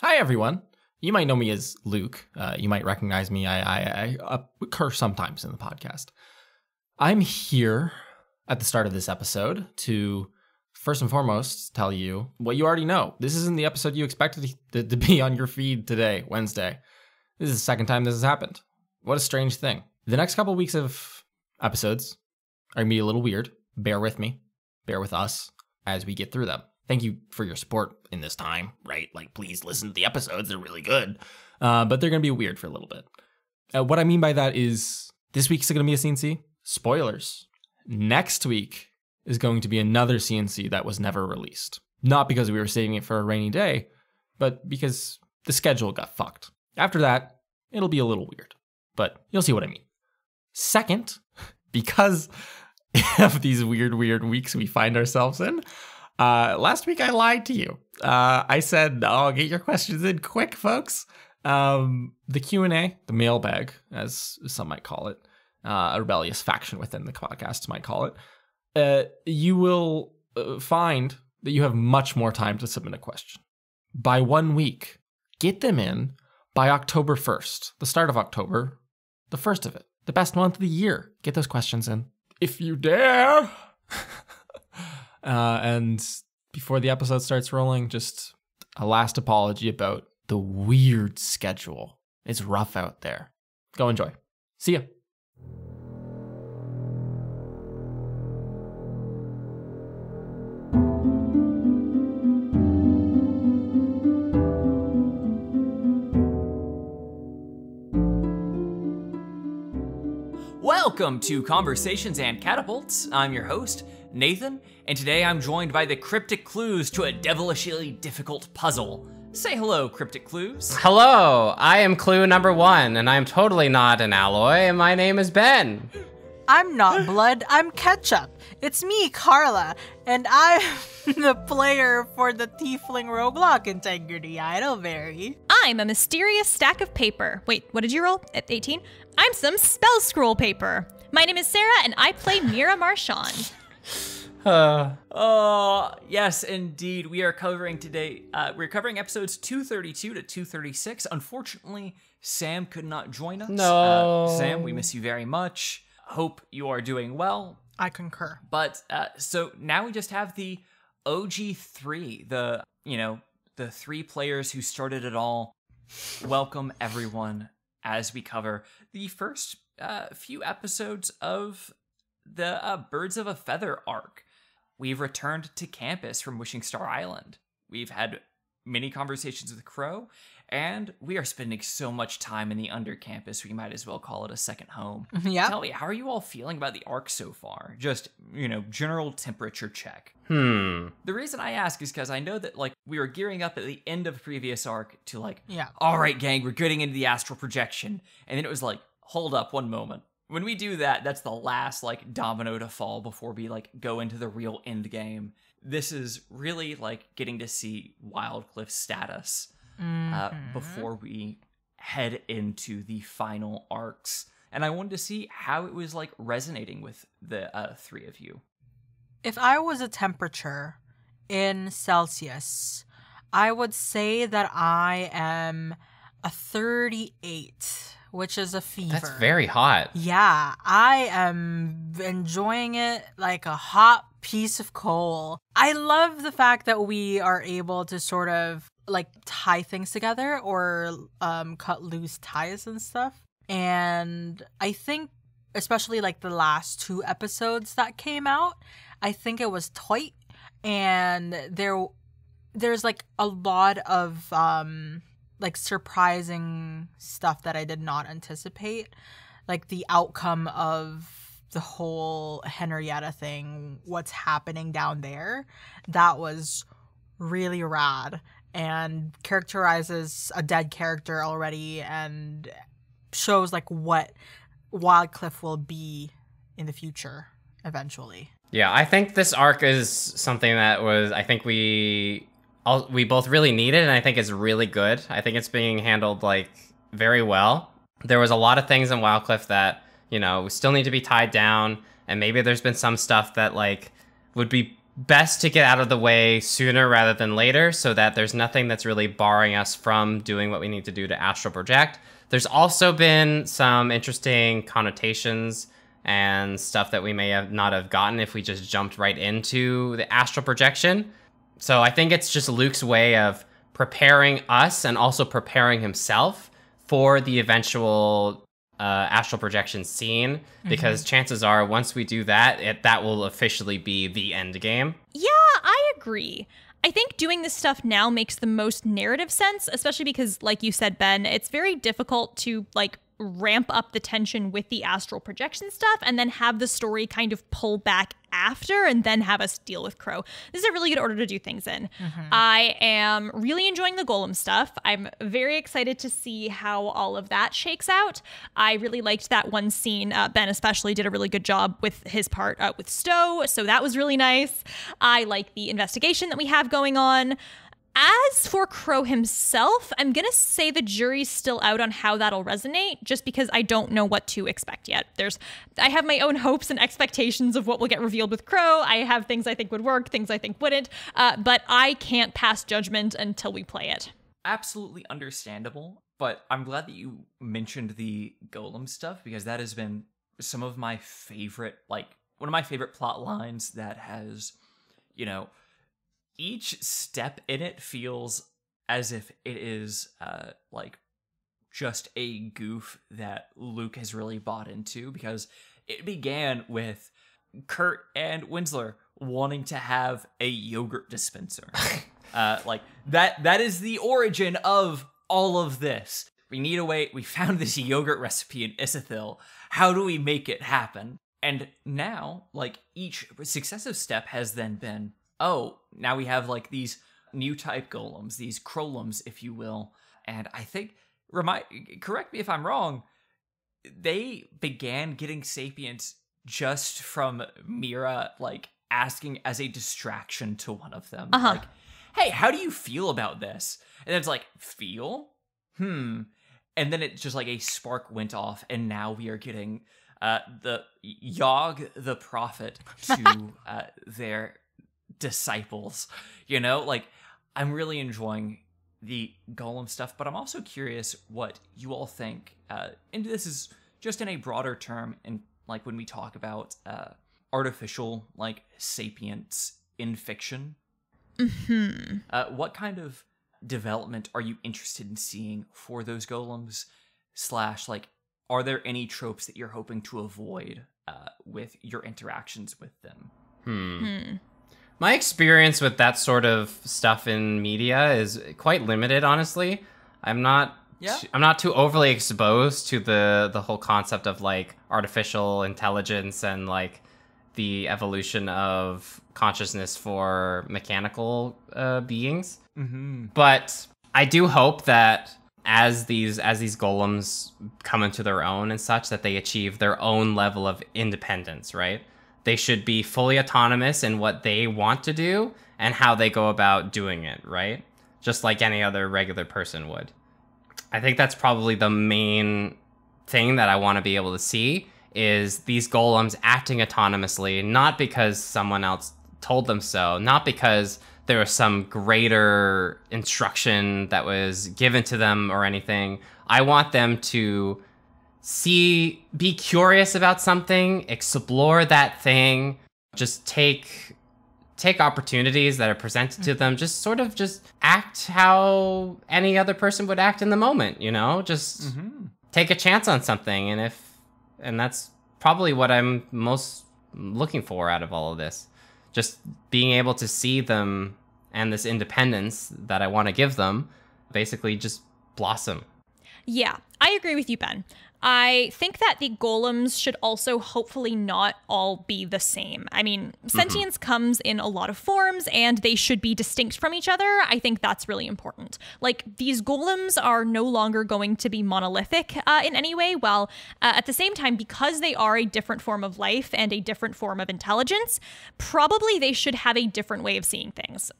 Hi, everyone. You might know me as Luke. You might recognize me. I occur sometimes in the podcast. I'm here at the start of this episode to, first and foremost, tell you what you already know. This isn't the episode you expected to be on your feed today, Wednesday. This is the second time this has happened. What a strange thing. The next couple weeks of episodes are going to be a little weird. Bear with me. Bear with us as we get through them. Thank you for your support in this time, right? Like, please listen to the episodes. They're really good. But they're going to be weird for a little bit. What I mean by that is this week's going to be a CNC. Spoilers. Next week is going to be another CNC that was never released. Not because we were saving it for a rainy day, but because the schedule got fucked. After that, it'll be a little weird, but you'll see what I mean. Second, because of these weird weeks we find ourselves in, last week I lied to you. I said, "Oh, get your questions in quick, folks." The Q&A, the mailbag, as some might call it, a rebellious faction within the podcast might call it. You will find that you have much more time to submit a question. By 1 week, get them in by October 1st, the start of October, the first of it, the best month of the year. Get those questions in, if you dare. And before the episode starts rolling, just a last apology about the weird schedule. It's rough out there. Go enjoy. See ya. Welcome to Conversations and Catapults. I'm your host, Nathan, and today I'm joined by the cryptic clues to a devilishly difficult puzzle. Say hello, cryptic clues. Hello, I am clue number 1, and I'm totally not an alloy, and my name is Ben. I'm not blood, I'm ketchup. It's me, Carla, and I'm the player for the Tiefling Roblox Integrity Idleberry. I'm a mysterious stack of paper. Wait, what did you roll at 18? I'm some spell scroll paper. My name is Sarah, and I play Mira Marchand. Yes, indeed. We are covering today, we're covering episodes 232 to 236. Unfortunately, Sam could not join us. No. Sam, we miss you very much. Hope you are doing well. I concur. But, so now we just have the OG3, the 3 players who started it all. Welcome, everyone, as we cover the first few episodes of the Birds of a Feather arc. We've returned to campus from Wishing Star Island. We've had many conversations with Crow, and we are spending so much time in the under campus, we might as well call it a second home. Yeah. Tell me, how are you all feeling about the arc so far? Just, general temperature check. The reason I ask is because I know that, we were gearing up at the end of the previous arc to, Yeah. all right, gang, we're getting into the astral projection. And then it was hold up one moment. When we do that, that's the last, domino to fall before we, go into the real end game. This is really, getting to see Wildcliff's status before we head into the final arcs. And I wanted to see how it was, resonating with the 3 of you. If I was a temperature in Celsius, I would say that I am a 38, which is a fever. That's very hot. Yeah, I am enjoying it like a hot piece of coal. I love the fact that we are able to sort of tie things together or cut loose ties and stuff. And I think especially the last 2 episodes that came out, I think it was tight, and there's a lot of surprising stuff that I did not anticipate, the outcome of the whole Henrietta thing, what's happening down there. That was really rad and characterizes a dead character already and shows what Wildcliff will be in the future eventually. Yeah, I think this arc is something that I think we both really needed, and I think it's really good. I think it's being handled very well. There was a lot of things in Wildcliff that, we still need to be tied down, and maybe there's been some stuff that would be best to get out of the way sooner rather than later so that there's nothing that's really barring us from doing what we need to do to astral project. There's also been some interesting connotations and stuff that we may have not have gotten if we just jumped right into the astral projection. So I think it's just Luke's way of preparing us and also preparing himself for the eventual astral projection scene, because chances are once we do that, that will officially be the end game. Yeah, I agree. I think doing this stuff now makes the most narrative sense, especially because, like you said, Ben, it's very difficult to like ramp up the tension with the astral projection stuff and then have the story kind of pull back after and then have us deal with Crow. This is a really good order to do things in. I am really enjoying the golem stuff. I'm very excited to see how all of that shakes out. I really liked that one scene. Ben especially did a really good job with his part with Stowe, so that was really nice. I like the investigation that we have going on. As for Crow himself, I'm going to say the jury's still out on how that'll resonate, just because I don't know what to expect yet. I have my own hopes and expectations of what will get revealed with Crow. I have things I think would work, things I think wouldn't, but I can't pass judgment until we play it. Absolutely understandable, but I'm glad that you mentioned the golem stuff, because that has been some of my favorite, like, one of my favorite plot lines that has, you know, each step in it feels as if it is like just a goof that Luke has really bought into, because it began with Kurt and Winsler wanting to have a yogurt dispenser. Like that is the origin of all of this. We need a way. We found this yogurt recipe in Isithil. How do we make it happen? And now, like, each successive step has then been, oh, now we have like these new type golems, these Crowlems, if you will. And I think, correct me if I'm wrong, they began getting sapient just from Mira, like, asking as a distraction to one of them. Like, hey, how do you feel about this? And it's like, feel? And then it just like a spark went off, and now we are getting the Yogg the Prophet to their disciples, you know? Like, I'm really enjoying the golem stuff, but I'm also curious what you all think, and this is just in a broader term, and like when we talk about artificial, like, sapience in fiction. What kind of development are you interested in seeing for those golems? / like, are there any tropes that you're hoping to avoid with your interactions with them? My experience with that sort of stuff in media is quite limited, honestly. I'm not too overly exposed to the whole concept of like artificial intelligence and like the evolution of consciousness for mechanical beings. But I do hope that as these golems come into their own and such, that they achieve their own level of independence, right? They should be fully autonomous in what they want to do and how they go about doing it, right? Just like any other regular person would. I think that's probably the main thing that I want to be able to see, is these golems acting autonomously, not because someone else told them so, not because there was some greater instruction that was given to them or anything. I want them to be curious about something, explore that thing, just take opportunities that are presented to them, just sort of just act how any other person would act in the moment, you know? Just take a chance on something, and that's probably what I'm most looking for out of all of this. Just being able to see them and this independence that I want to give them basically just blossom. Yeah, I agree with you, Ben. I think that the golems should also hopefully not all be the same. I mean, sentience comes in a lot of forms, and they should be distinct from each other. I think that's really important. Like, these golems are no longer going to be monolithic in any way, while at the same time, because they are a different form of life and a different form of intelligence, probably they should have a different way of seeing things.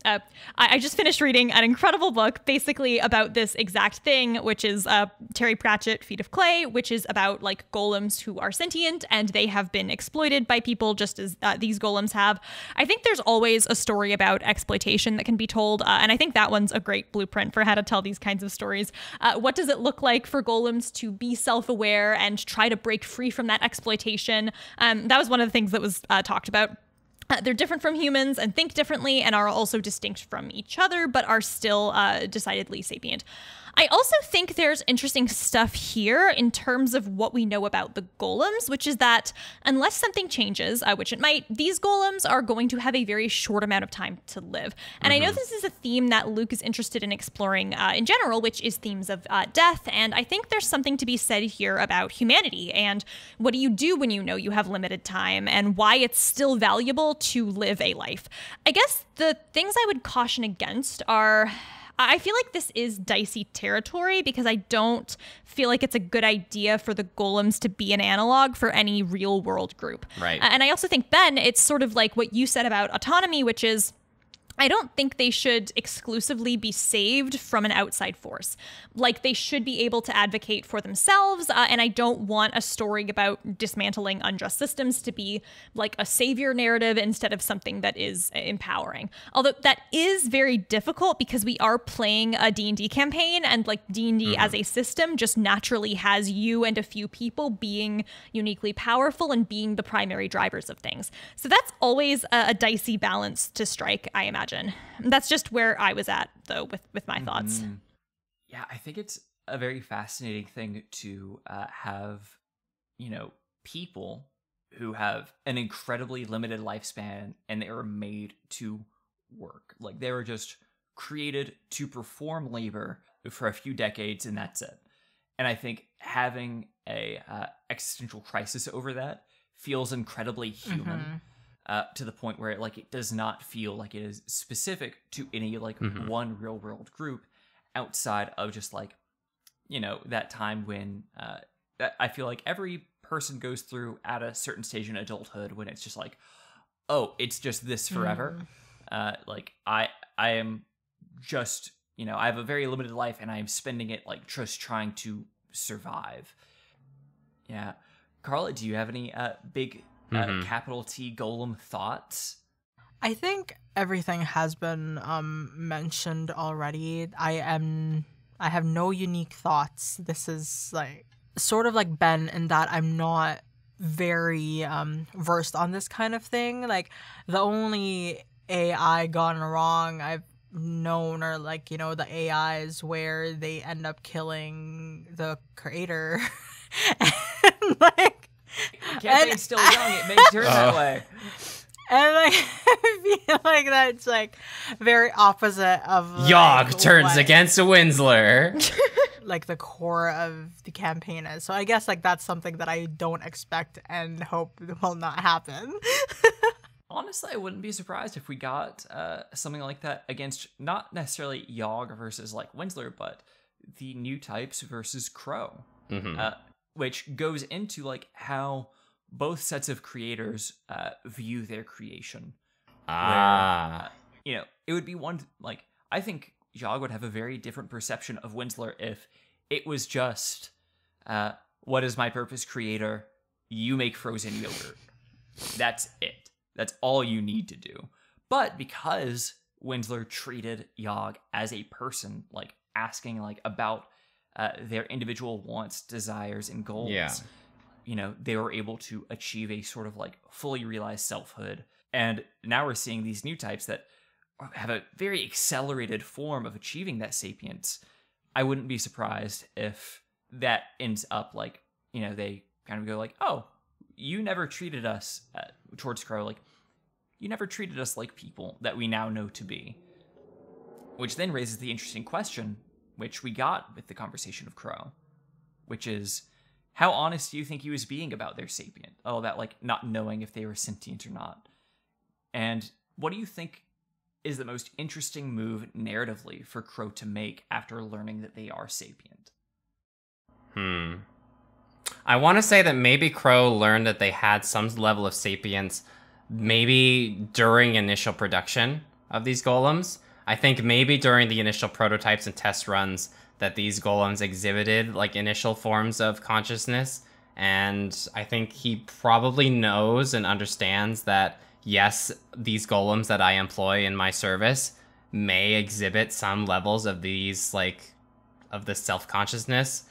I just finished reading an incredible book basically about this exact thing, which is Terry Pratchett Hatchet, Feet of Clay, which is about like golems who are sentient and they have been exploited by people just as these golems have. I think there's always a story about exploitation that can be told, and I think that one's a great blueprint for how to tell these kinds of stories. What does it look like for golems to be self-aware and try to break free from that exploitation? That was one of the things that was talked about. They're different from humans and think differently and are also distinct from each other, but are still decidedly sapient. I also think there's interesting stuff here in terms of what we know about the golems, which is that unless something changes, which it might, these golems are going to have a very short amount of time to live. And I know this is a theme that Luke is interested in exploring in general, which is themes of death. And I think there's something to be said here about humanity and what do you do when you know you have limited time and why it's still valuable to live a life. I guess the things I would caution against are, I feel like this is dicey territory because I don't feel like it's a good idea for the golems to be an analog for any real world group. Right. And I also think, Ben, it's sort of like what you said about autonomy, which is I don't think they should exclusively be saved from an outside force. Like, they should be able to advocate for themselves, and I don't want a story about dismantling unjust systems to be like a savior narrative instead of something that is empowering. Although that is very difficult because we are playing a D&D campaign, and like D&D as a system just naturally has you and a few people being uniquely powerful and being the primary drivers of things. So that's always a dicey balance to strike, I imagine. That's just where I was at, though, with my thoughts. Yeah, I think it's a very fascinating thing to have, people who have an incredibly limited lifespan and they are made to work. Like, they were just created to perform labor for a few decades, and that's it. And I think having a existential crisis over that feels incredibly human. To the point where it does not feel like it is specific to any one real world group outside of just that time when I feel like every person goes through at a certain stage in adulthood when it's just it's just this forever. I am just, I have a very limited life and I am spending it just trying to survive. Yeah. Carla, do you have any big capital T golem thoughts? I think everything has been mentioned already. I have no unique thoughts. This is sort of like Ben in that I'm not very versed on this kind of thing. Like, the only AI gone wrong I've known are the AIs where they end up killing the creator. And Campaign's still young, it may turn that way. And I feel like that's very opposite of Yogg turns against a Winsler. The core of the campaign is. So I guess that's something that I don't expect and hope will not happen. Honestly, I wouldn't be surprised if we got something like that against not necessarily Yogg versus Winsler, but the new types versus Crow. Which goes into how both sets of creators view their creation. Where, it would be one I think Yogg would have a very different perception of Winsler if it was just what is my purpose, creator? You make frozen yogurt. That's it. That's all you need to do. But because Winsler treated Yogg as a person, asking about their individual wants, desires, and goals. Yeah. They were able to achieve a sort of fully realized selfhood. And now we're seeing these new types that have a very accelerated form of achieving that sapience. I wouldn't be surprised if that ends up they kind of go oh, you never treated us towards Crow, you never treated us like people that we now know to be. Which then raises the interesting question, which we got with the conversation of Crow, which is, how honest do you think he was being about their sapient? Oh, that not knowing if they were sentient or not. And what do you think is the most interesting move narratively for Crow to make after learning that they are sapient? I want to say that maybe Crow learned that they had some level of sapience maybe during initial production of these golems. I think maybe during the initial prototypes and test runs, that these golems exhibited like initial forms of consciousness. And I think he probably knows and understands that, yes, these golems that I employ in my service may exhibit some levels of these, like, of the self-consciousness.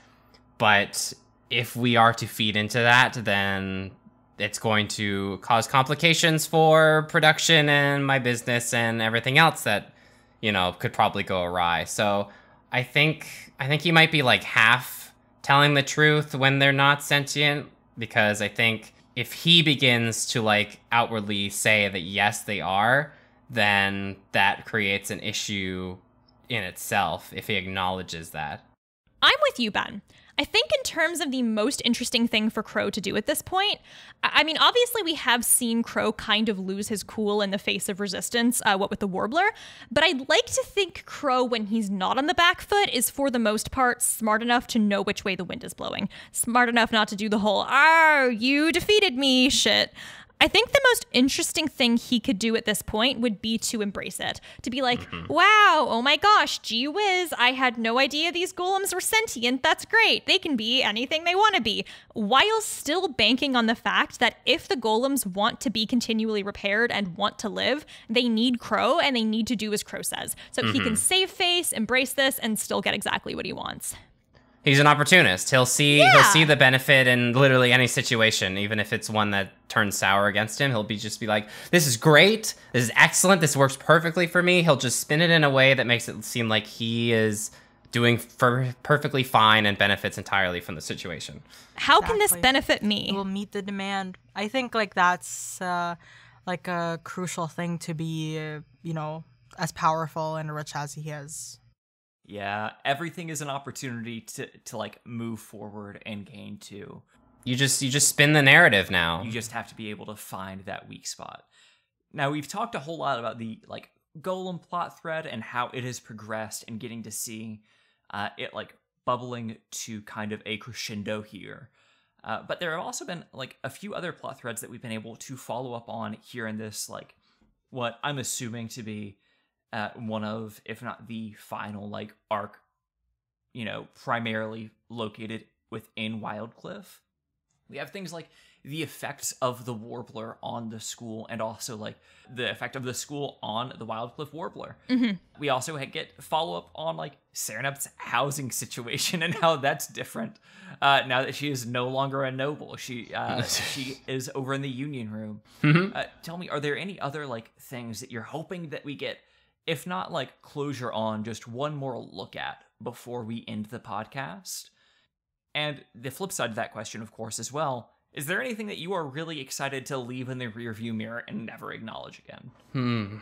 But if we are to feed into that, then it's going to cause complications for production and my business and everything else that, you know, could probably go awry. So I think he might be like half telling the truth when they're not sentient, because I think if he begins to like outwardly say that yes, they are, then that creates an issue in itself if he acknowledges that. I'm with you, Ben. I think in terms of the most interesting thing for Crow to do at this point, I mean, obviously we have seen Crow kind of lose his cool in the face of resistance, what with the Warbler, but I'd like to think Crow, when he's not on the back foot, is for the most part smart enough to know which way the wind is blowing. Smart enough not to do the whole, you defeated me shit. I think the most interesting thing he could do at this point would be to embrace it. To be like, wow, oh my gosh, gee whiz, I had no idea these golems were sentient. That's great. They can be anything they want to be. While still banking on the fact that if the golems want to be continually repaired and want to live, they need Crow and they need to do as Crow says. So he can save face, embrace this, and still get exactly what he wants. He's an opportunist. He'll see the benefit in literally any situation, even if it's one that turns sour against him. He'll just be like, this is great. This is excellent. This works perfectly for me. He'll just spin it in a way that makes it seem like he is doing perfectly fine and benefits entirely from the situation. How can this benefit me? Will meet the demand. I think like that's like a crucial thing to be, you know, as powerful and rich as he is. Yeah, everything is an opportunity to like move forward and gain too. You just spin the narrative now. You just have to be able to find that weak spot. Now, we've talked a whole lot about the like Golem plot thread and how it has progressed and getting to see it like bubbling to kind of a crescendo here. But there have also been like a few other plot threads that we've been able to follow up on here in this, like what I'm assuming to be one of, if not the final, like arc, you know, primarily located within Wildcliff. We have things like the effects of the Warbler on the school, and also like the effect of the school on the Wildcliff Warbler. We also get follow up on like Serenup's housing situation and how that's different now that she is no longer a noble. She is over in the Union Room. Tell me, are there any other like things that you're hoping that we get, if not like closure on, just one more look at before we end the podcast? And the flip side of that question, of course, as well, is there anything that you are really excited to leave in the rearview mirror and never acknowledge again?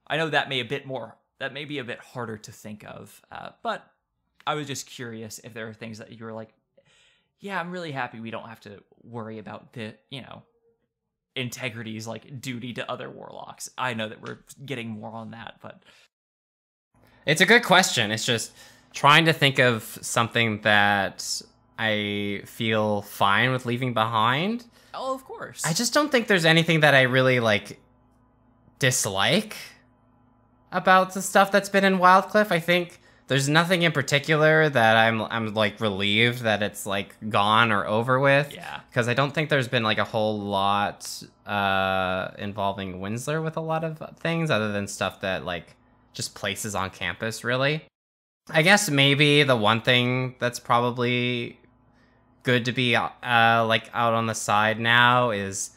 I know that may be a bit harder to think of, but I was just curious if there are things that you were like, yeah, I'm really happy we don't have to worry about the, you know, integrity's like duty to other warlocks. I know that we're getting more on that, but it's a good question. It's just trying to think of something that I feel fine with leaving behind. Oh, of course. I just don't think there's anything that I really like dislike about the stuff that's been in Wildcliff. I think there's nothing in particular that I'm like relieved that it's like gone or over with. Yeah. Because I don't think there's been like a whole lot involving Winsler with a lot of things, other than stuff that like just places on campus, really. I guess maybe the one thing that's probably good to be like out on the side now is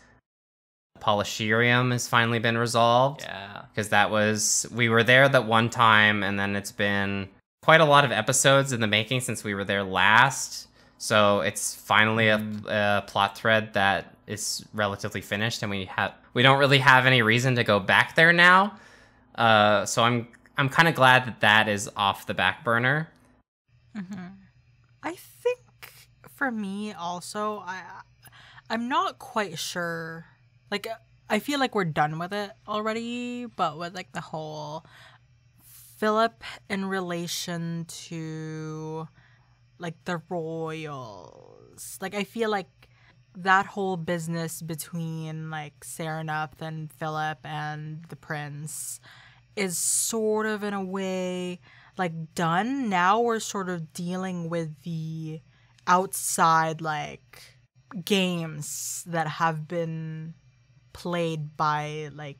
Polishirium has finally been resolved. Yeah. Because we were there that one time, and then it's been quite a lot of episodes in the making since we were there last. So it's finally a plot thread that is relatively finished, and we don't really have any reason to go back there now. So I'm kind of glad that is off the back burner. I think for me also, I'm not quite sure. Like, I feel like we're done with it already, but with like the whole Philip in relation to like the royals. Like, I feel like that whole business between like Serenup and Philip and the prince is sort of in a way like done. Now we're sort of dealing with the outside like games that have been played by like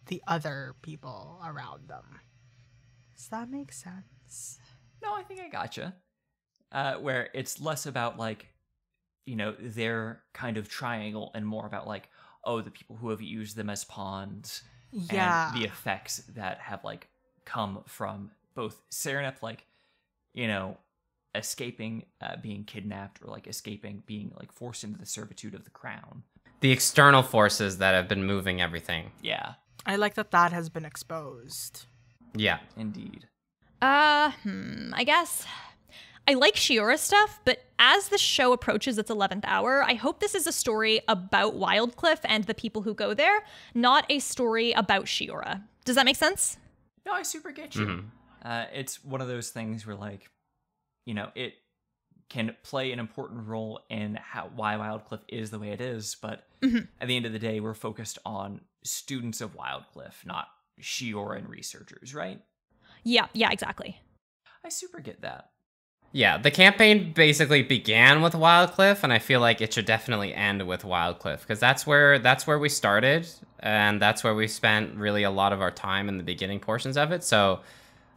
the other people around them. Does that make sense? No, I think I gotcha. Where it's less about like, you know, their kind of triangle and more about like, oh, the people who have used them as pawns Yeah. and the effects that have like come from both Serenep, like, you know, escaping being kidnapped, or like escaping being like forced into the servitude of the crown. The external forces that have been moving everything. Yeah, I like that has been exposed. Yeah. indeed. I guess I like Shiora stuff, but as the show approaches its 11th hour, I hope this is a story about Wildcliff and the people who go there, not a story about Shiora. Does that make sense? No, I super get you. It's one of those things where, like, you know, it can play an important role in why Wildcliff is the way it is, but at the end of the day, we're focused on students of Wildcliff, not Shiora and researchers, right? Yeah, exactly. I super get that. Yeah, the campaign basically began with Wildcliff, and I feel like it should definitely end with Wildcliff, because that's where we started, and that's where we spent really a lot of our time in the beginning portions of it. So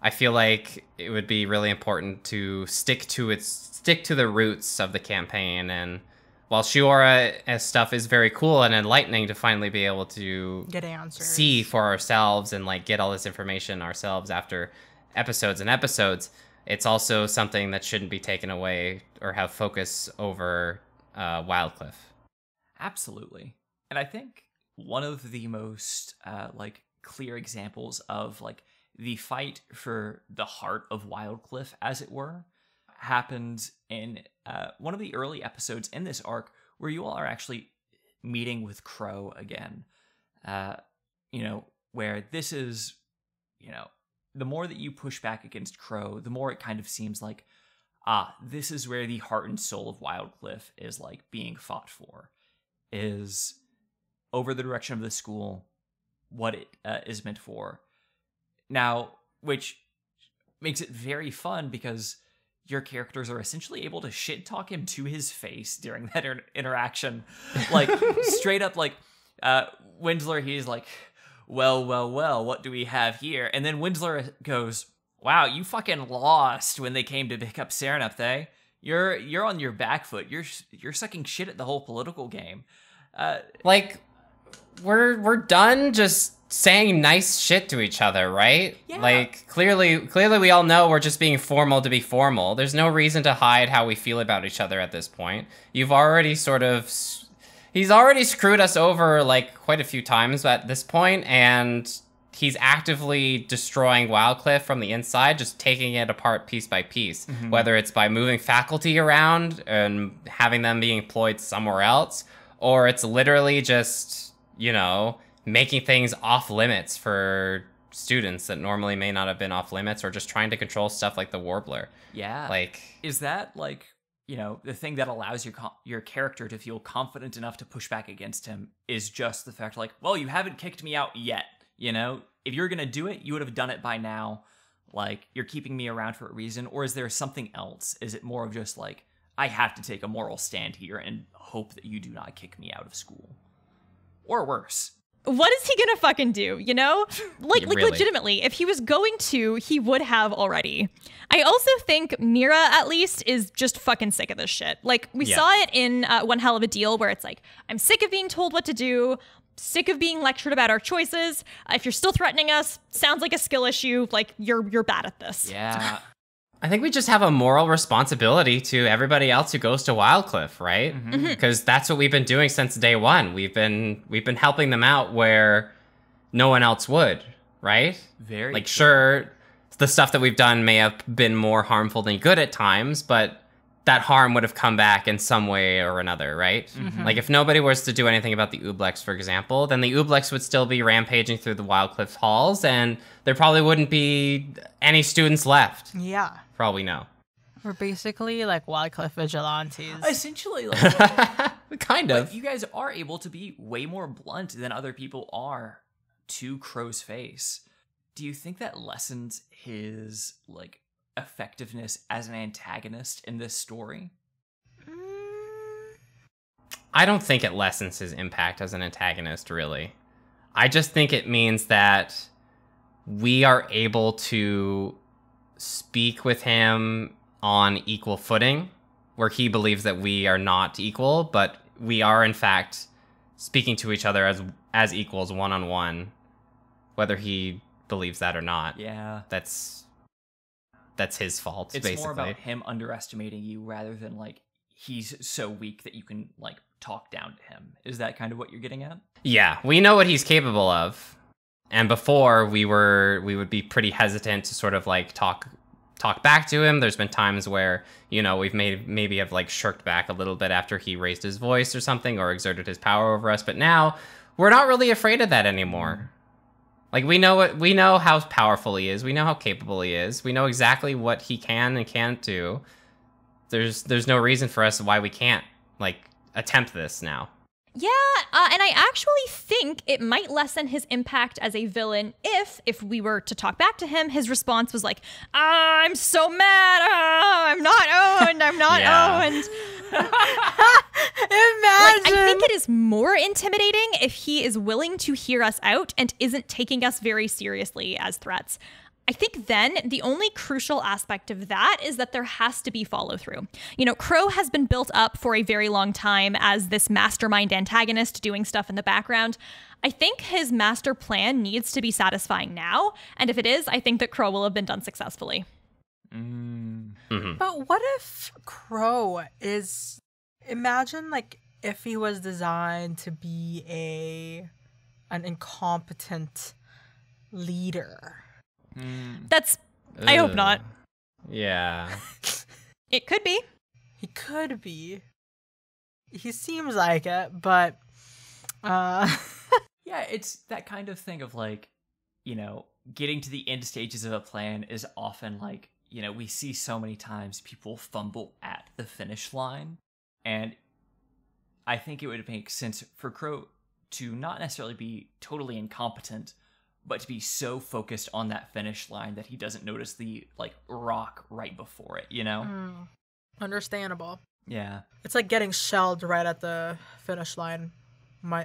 I feel like it would be really important to stick to the roots of the campaign. And while Shiora stuff is very cool and enlightening to finally be able to Get answers. see for ourselves and like get all this information ourselves after episodes and episodes, it's also something that shouldn't be taken away or have focus over Wildcliff. Absolutely. And I think one of the most like clear examples of like the fight for the heart of Wildcliff, as it were, happened in one of the early episodes in this arc, where you all are actually meeting with Crow again. You know, where this is, you know, the more that you push back against Crow, the more it kind of seems like, this is where the heart and soul of Wildcliff is like being fought for, is over the direction of the school, what it is meant for. Now, which makes it very fun because your characters are essentially able to shit talk him to his face during that interaction. Like, straight up, like, Winsler, he's like, well, what do we have here? And then Winsler goes, wow, you fucking lost when they came to pick up Serenep, eh? You're on your back foot. You're sucking shit at the whole political game. Like, we're done just saying nice shit to each other, right? Yeah. Like, clearly we all know we're just being formal to be formal. There's no reason to hide how we feel about each other at this point. He's already screwed us over, like, quite a few times at this point, and he's actively destroying Wildcliff from the inside, just taking it apart piece by piece, whether it's by moving faculty around and having them being employed somewhere else, or it's literally just, you know, making things off limits for students that normally may not have been off limits, or just trying to control stuff like the Warbler. Yeah. Like, is that, like, you know, the thing that allows your character to feel confident enough to push back against him is just the fact, like, well, you haven't kicked me out yet, you know? If you're gonna do it, you would have done it by now. Like, you're keeping me around for a reason, or is there something else? Is it more of just, like, I have to take a moral stand here and hope that you do not kick me out of school? Or worse. What is he gonna fucking do, you know? Like Really? legitimately, if he was going to, he would have already. I also think Mira, at least, is just fucking sick of this shit. Like, we saw it in One Hell of a Deal, where it's like, I'm sick of being told what to do, sick of being lectured about our choices. If you're still threatening us, sounds like a skill issue, like, you're bad at this. Yeah. I think we just have a moral responsibility to everybody else who goes to Wildcliff, right? Because that's what we've been doing since day one. We've been helping them out where no one else would, right? Very like, true. sure, the stuff that we've done may have been more harmful than good at times, but that harm would have come back in some way or another, right? Like, if nobody was to do anything about the Ooblex, for example, then the Ooblex would still be rampaging through the Wildcliff halls, and there probably wouldn't be any students left. Yeah. For all we know. We're basically like Wildcliff vigilantes. Essentially, like, Kind but of. you guys are able to be way more blunt than other people are to Crow's face. do you think that lessens his like effectiveness as an antagonist in this story? I don't think it lessens his impact as an antagonist, really. I just think it means that we are able to speak with him on equal footing, where he believes that we are not equal, but we are in fact speaking to each other as equals, one-on-one, whether he believes that or not. Yeah. That's his fault, It's basically. more about him underestimating you rather than like he's so weak that you can like talk down to him. Is that kind of what you're getting at? Yeah, we know what he's capable of. And before we would be pretty hesitant to sort of like talk back to him. There's been times where, you know, we've maybe have like shirked back a little bit after he raised his voice or something or exerted his power over us, but now we're not really afraid of that anymore. Like we know how powerful he is. We know how capable he is. We know exactly what he can and can't do. There's no reason for us why we can't like attempt this now. Yeah, and I actually think it might lessen his impact as a villain if we were to talk back to him, his response was like, I'm so mad, I'm not owned, I'm not owned. Imagine. I think it is more intimidating if he is willing to hear us out and isn't taking us very seriously as threats. I think then the only crucial aspect of that is that there has to be follow through. You know, Crow has been built up for a very long time as this mastermind antagonist doing stuff in the background. I think his master plan needs to be satisfying now. And if it is, I think that Crow will have been done successfully. Mm-hmm. But what if Crow is, imagine like if he was designed to be an incompetent leader. I hope not. Yeah. It could be. He could be. He seems like it, but Yeah, it's that kind of thing of like, you know, getting to the end stages of a plan is often like, you know, we see so many times people fumble at the finish line. And I think it would make sense for Crow to not necessarily be totally incompetent, but to be so focused on that finish line that he doesn't notice the like rock right before it, you know? Understandable. Yeah. It's like getting shelled right at the finish line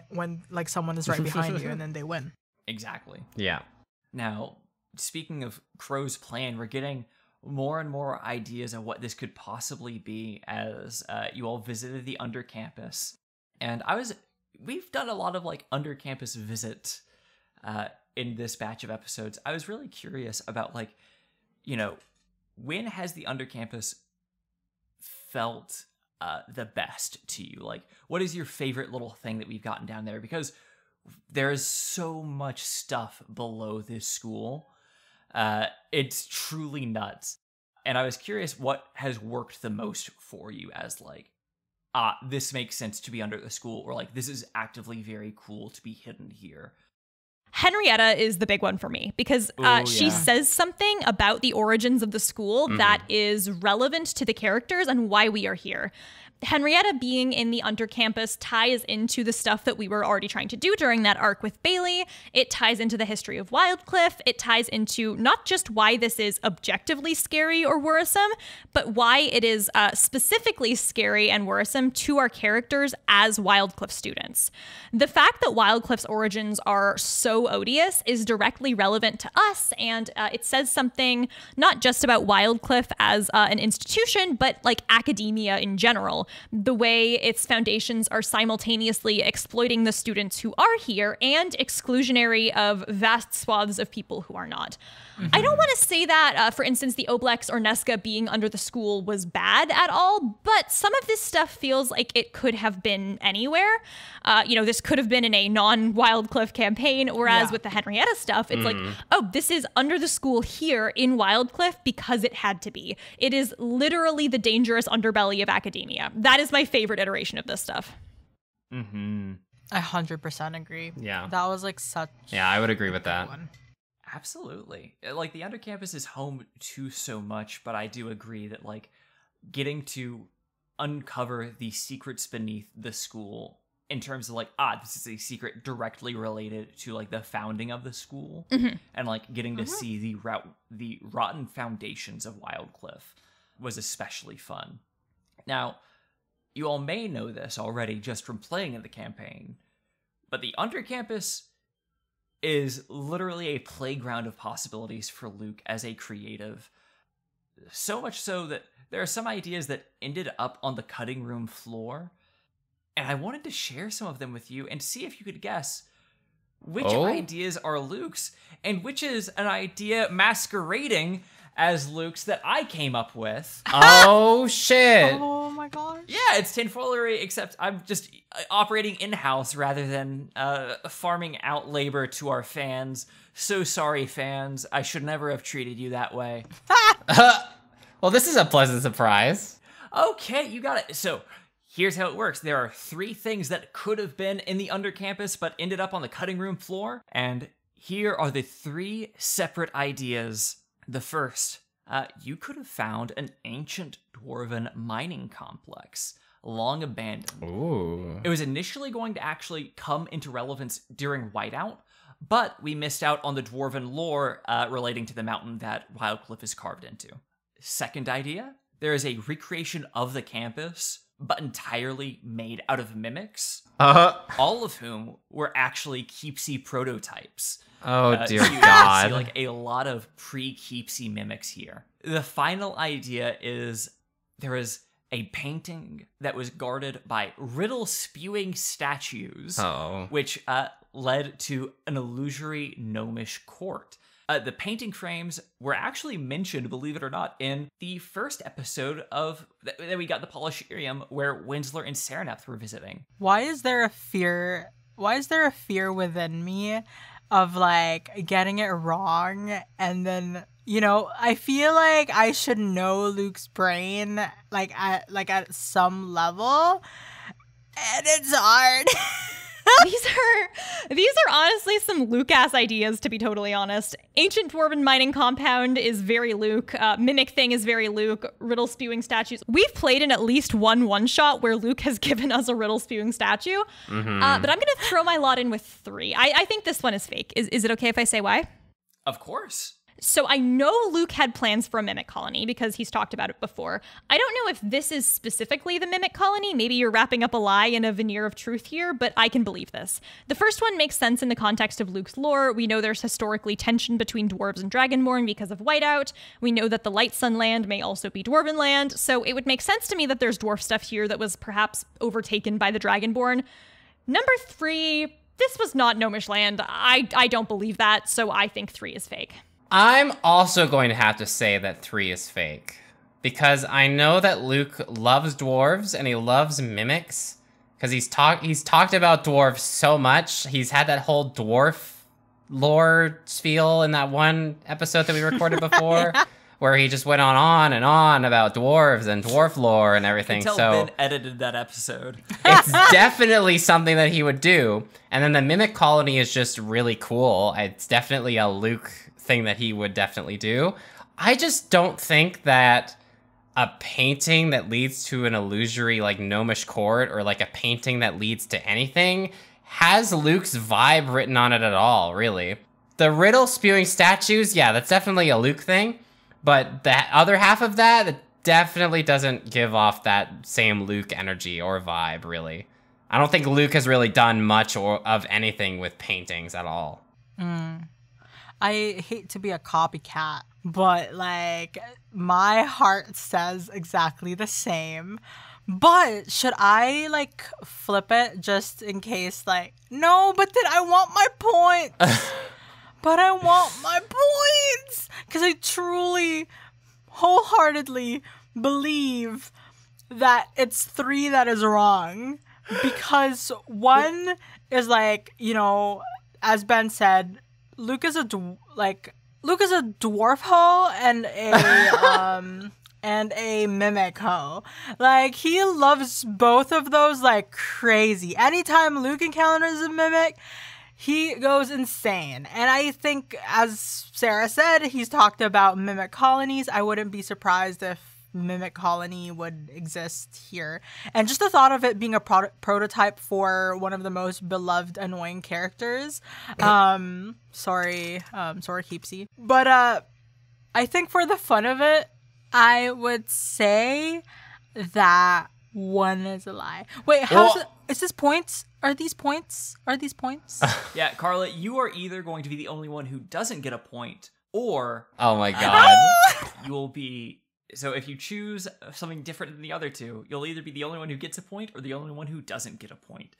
when like someone is right behind you and then they win. Exactly. Yeah. Now, speaking of Crow's plan, we're getting more and more ideas of what this could possibly be as you all visited the undercampus. And we've done a lot of like undercampus visit in this batch of episodes. I was really curious about like, you know, when has the undercampus felt the best to you? Like, what is your favorite little thing that we've gotten down there? Because there is so much stuff below this school. It's truly nuts. And I was curious what has worked the most for you as like, this makes sense to be under the school, or like, this is actively very cool to be hidden here. Henrietta is the big one for me because she says something about the origins of the school that is relevant to the characters and why we are here. Henrietta being in the undercampus ties into the stuff that we were already trying to do during that arc with Bailey. It ties into the history of Wildcliff. It ties into not just why this is objectively scary or worrisome, but why it is specifically scary and worrisome to our characters as Wildcliff students. The fact that Wildcliff's origins are so odious is directly relevant to us, and it says something not just about Wildcliff as an institution, but like academia in general. The way its foundations are simultaneously exploiting the students who are here and exclusionary of vast swaths of people who are not. I don't want to say that, for instance, the Oblex or Nesca being under the school was bad at all, but some of this stuff feels like it could have been anywhere. You know, this could have been in a non-Wildcliff campaign, whereas with the Henrietta stuff, it's like, oh, this is under the school here in Wildcliff because it had to be. It is literally the dangerous underbelly of academia. That is my favorite iteration of this stuff. I 100% agree. Yeah. That was like such. Yeah, I would agree with that. One. Absolutely. Like, the undercampus is home to so much, but I do agree that, like, getting to uncover the secrets beneath the school in terms of like, this is a secret directly related to like the founding of the school, and like getting to see the rotten foundations of Wildcliff was especially fun. Now, you all may know this already just from playing in the campaign, but the Undercampus is literally a playground of possibilities for Luke as a creative. So much so that there are some ideas that ended up on the cutting room floor, and I wanted to share some of them with you and see if you could guess which ideas are Luke's and which is an idea masquerading as Luke's that I came up with. Oh, shit. Oh my gosh. Yeah, it's tinfoilery, except I'm just operating in-house rather than farming out labor to our fans. So sorry, fans. I should never have treated you that way. Well, this is a pleasant surprise. Okay, you got it. So here's how it works. There are 3 things that could have been in the Undercampus but ended up on the cutting room floor. And here are the 3 separate ideas. The first, you could have found an ancient dwarven mining complex, long abandoned. Ooh. It was initially going to actually come into relevance during Whiteout, but we missed out on the dwarven lore relating to the mountain that Wildcliff is carved into. Second idea, there is a recreation of the campus, but entirely made out of mimics, all of whom were actually Keepsy prototypes. Oh, dear So you God. see like a lot of pre-Keepsy mimics here. The final idea is there is a painting that was guarded by riddle-spewing statues, which led to an illusory gnomish court. The painting frames were actually mentioned, believe it or not, in the first episode of that we got the Polishirium, where Winsler and Sereneth were visiting. Why is there a fear within me of like getting it wrong? And then, you know, I feel like I should know Luke's brain at some level, and it's hard. These are honestly some Luke-ass ideas, to be totally honest. Ancient dwarven mining compound is very Luke. Mimic thing is very Luke. Riddle spewing statues. We've played in at least one shot where Luke has given us a riddle spewing statue. But I'm going to throw my lot in with 3. I think this one is fake. Is it okay if I say why? Of course. So I know Luke had plans for a mimic colony because he's talked about it before. I don't know if this is specifically the mimic colony. Maybe you're wrapping up a lie in a veneer of truth here, but I can believe this. The first one makes sense in the context of Luke's lore. We know there's historically tension between dwarves and dragonborn because of Whiteout. We know that the Light Sun land may also be dwarven land, so it would make sense to me that there's dwarf stuff here that was perhaps overtaken by the dragonborn. Number 3, this was not gnomish land. I don't believe that, so I think 3 is fake. I'm also going to have to say that 3 is fake. Because I know that Luke loves dwarves and he loves mimics. Because he's talked about dwarves so much. He's had that whole dwarf lore spiel in that one episode that we recorded before. Where he just went on and on about dwarves and dwarf lore and everything. I can tell Ben edited that episode. It's definitely something that he would do. And then the mimic colony is just really cool. It's definitely a Luke thing that he would definitely do. I just don't think that a painting that leads to an illusory like gnomish court or like a painting that leads to anything has Luke's vibe written on it at all, really. The riddle spewing statues, yeah, that's definitely a Luke thing. But the other half of that, it definitely doesn't give off that same Luke energy or vibe, really. I don't think Luke has really done much of anything with paintings at all. I hate to be a copycat, but like my heart says exactly the same. But should I like flip it just in case? Like, no, but then I want my points. But I want my points because I truly, wholeheartedly believe that it's 3 that is wrong. Because 1 is like, you know, as Ben said, Luke is a dwarf hoe and a mimic hoe. Like, he loves both of those like crazy. Anytime Luke encounters a mimic, he goes insane. And I think, as Sarah said, he's talked about mimic colonies. I wouldn't be surprised if mimic colony would exist here. And just the thought of it being a prototype for one of the most beloved annoying characters. Sorry Keepsy. But I think for the fun of it, I would say that one is a lie. Wait, how's it? Is this points? Are these points? Yeah, Carla, you are either going to be the only one who doesn't get a point, or Oh my god. you will be. So if you choose something different than the other two, you'll either be the only one who gets a point or the only one who doesn't get a point.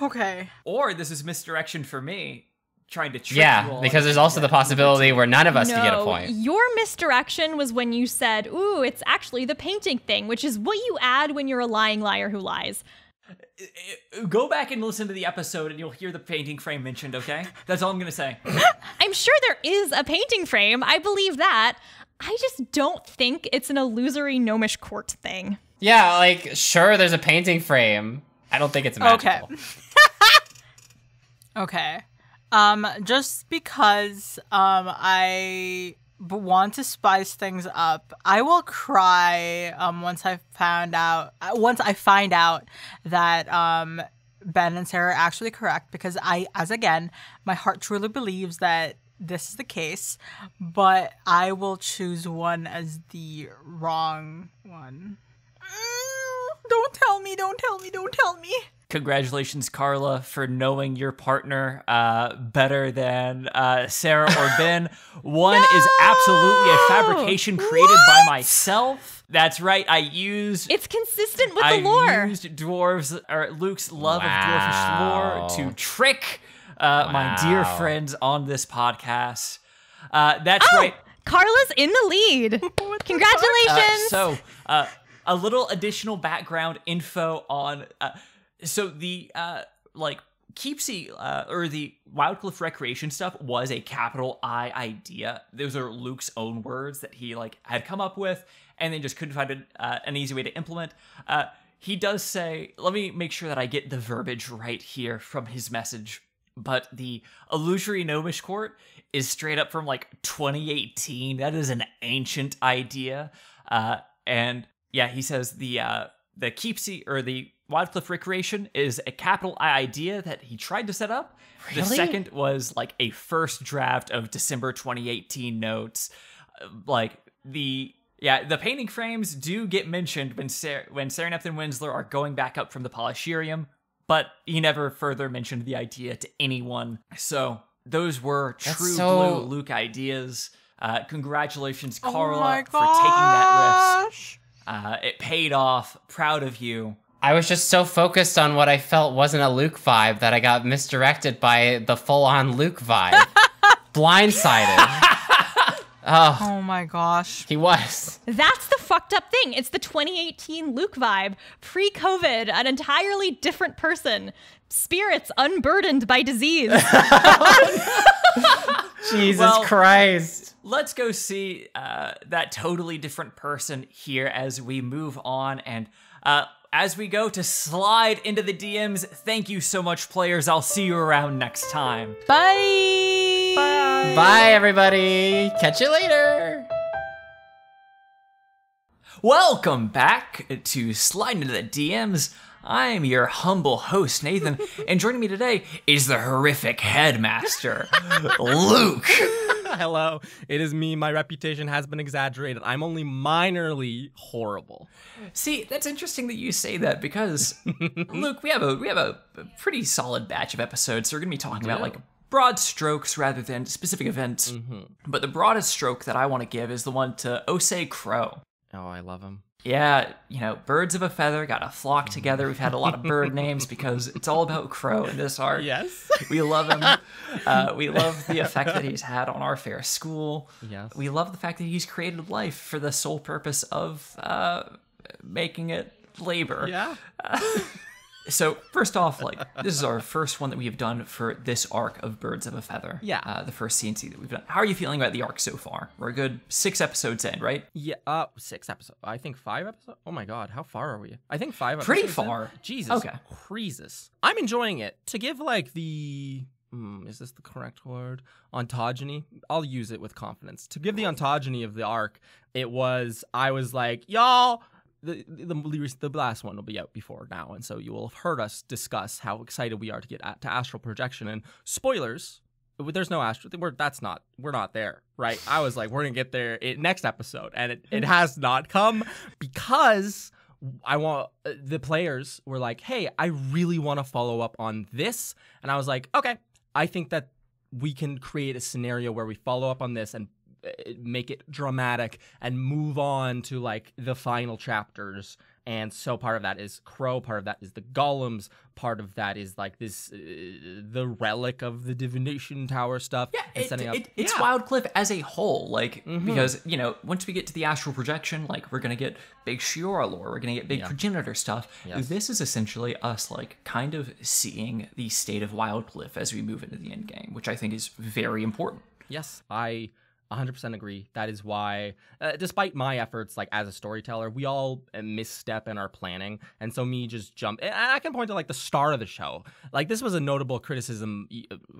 Okay. Or this is misdirection for me, trying to trick you Yeah, all because there's also the possibility where none of us can get a point. Your misdirection was when you said, ooh, it's actually the painting thing, which is what you add when you're a lying liar who lies. Go back and listen to the episode and you'll hear the painting frame mentioned, okay? That's all I'm going to say. I'm sure there is a painting frame. I believe that. I just don't think it's an illusory gnomish court thing. Yeah, like, sure, there's a painting frame. I don't think it's magical. Okay. Just because I want to spice things up, I will cry once I find out that Ben and Sarah are actually correct, because my heart truly believes that this is the case, but I will choose one as the wrong one. Don't tell me. Congratulations, Carla, for knowing your partner better than Sarah or Ben. One is absolutely a fabrication created by myself. That's right. It's consistent with the lore. I used Luke's love of dwarfish lore to trick my dear friends on this podcast. That's right. Carla's in the lead. Congratulations. A little additional background info on so the Keepsy or the Wildcliff Recreation stuff was a capital I idea. Those are Luke's own words that he had come up with and then just couldn't find an easy way to implement. He does say, let me make sure that I get the verbiage right here from his message, but the Illusory Gnomish Court is straight up from 2018. That is an ancient idea. And yeah, he says the Keepsy or the Wildcliff Recreation is a capital I idea that he tried to set up. Really? The second was a first draft of December 2018 notes. The painting frames do get mentioned when Sareneth and Winsler are going back up from the Polisherium, but he never further mentioned the idea to anyone. So those were true blue Luke ideas. Congratulations, Carla, for taking that risk. It paid off. Proud of you. I was just so focused on what I felt wasn't a Luke vibe that I got misdirected by the full-on Luke vibe. Blindsided. Oh my gosh. He was. That's the fucked up thing. It's the 2018 Luke vibe. Pre-COVID, an entirely different person. Spirits unburdened by disease. Jesus Christ. Let's go see that totally different person here as we move on. And as we go to slide into the DMs, thank you so much, players. I'll see you around next time. Bye. Bye, everybody. Catch you later. Welcome back to Slide into the DMs. I'm your humble host, Nathan, and joining me today is the horrific headmaster, Luke. Hello, it is me. My reputation has been exaggerated. I'm only minorly horrible. See, that's interesting that you say that because, Luke, we have a pretty solid batch of episodes, so we're going to be talking about broad strokes rather than specific events. Mm-hmm. But the broadest stroke that I want to give is the one to Osei Crow. Oh, I love him. Yeah, birds of a feather got to flock together. We've had a lot of bird names because it's all about Crow in this arc. Yes. We love him. We love the effect that he's had on our fair school. Yes. We love the fact that he's created life for the sole purpose of making it labor. Yeah. So first off, this is our first one that we have done for this arc of Birds of a Feather. Yeah. The first CNC that we've done. How are you feeling about the arc so far? We're a good 6 episodes in, right? Yeah. 6 episodes. I think 5 episodes. Oh my God, how far are we? I think 5 episodes. Pretty far. In. Jesus. Okay. Jesus. I'm enjoying it. To give is this the correct word? Ontogeny. I'll use it with confidence. To give the ontogeny of the arc, I was like, y'all, the last one will be out before now, and so you will have heard us discuss how excited we are to get to astral projection. And spoilers, there's no astral. We're not there, right? I was like, we're gonna get there next episode, and it has not come because the players were like, hey, I really want to follow up on this, and I was like, okay, I think that we can create a scenario where we follow up on this and make it dramatic and move on to like the final chapters. And so part of that is Crow, part of that is the golems, part of that is like this the relic of the divination tower stuff. Yeah, it's Yeah. Wildcliff as a whole, like because once we get to the astral projection, like we're gonna get big Shiora lore, we're gonna get big progenitor stuff. Yes. This is essentially us like kind of seeing the state of Wildcliff as we move into the end game, which I think is very important. Yes, I 100% agree. That is why, despite my efforts, like as a storyteller, we all misstep in our planning, and so me just jump. And I can point to like the start of the show. Like this was a notable criticism,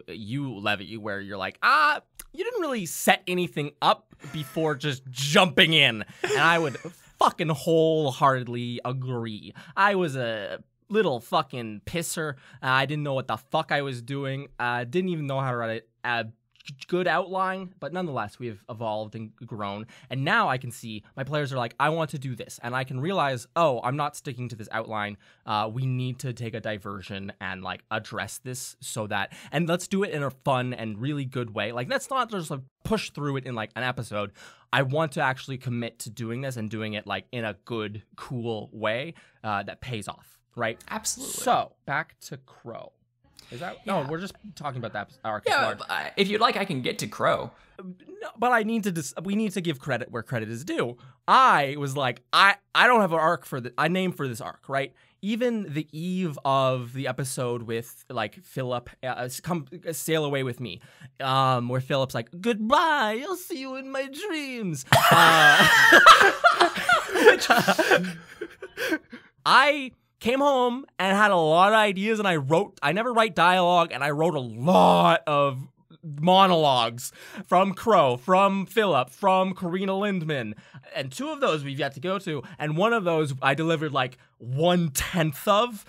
you Levy, where you're like, you didn't really set anything up before just jumping in, and I would fucking wholeheartedly agree. I was a little fucking pisser. I didn't know what the fuck I was doing. Didn't even know how to write a good outline, but nonetheless, we have evolved and grown. And now I can see my players are like, I want to do this. And I can realize, oh, I'm not sticking to this outline. We need to take a diversion and like address this so that, and let's do it in a fun and really good way. Like, let's not just like push through it in like an episode. I want to actually commit to doing this and doing it like in a good, cool way that pays off, right? Absolutely. So back to Crow. Is that no? We're just talking about that arc. Yeah, if you'd like, I can get to Crow. No, but I need to. We need to give credit where credit is due. I was like, I don't have an arc for a name for this arc, right? Even the eve of the episode with like Philip, come sail away with me, where Philip's like, goodbye, I'll see you in my dreams. I came home and had a lot of ideas, and I never write dialogue, and I wrote a lot of monologues from Crow, from Philip, from Karina Lindman, and two of those we've yet to go to, and one of those I delivered like 1/10 of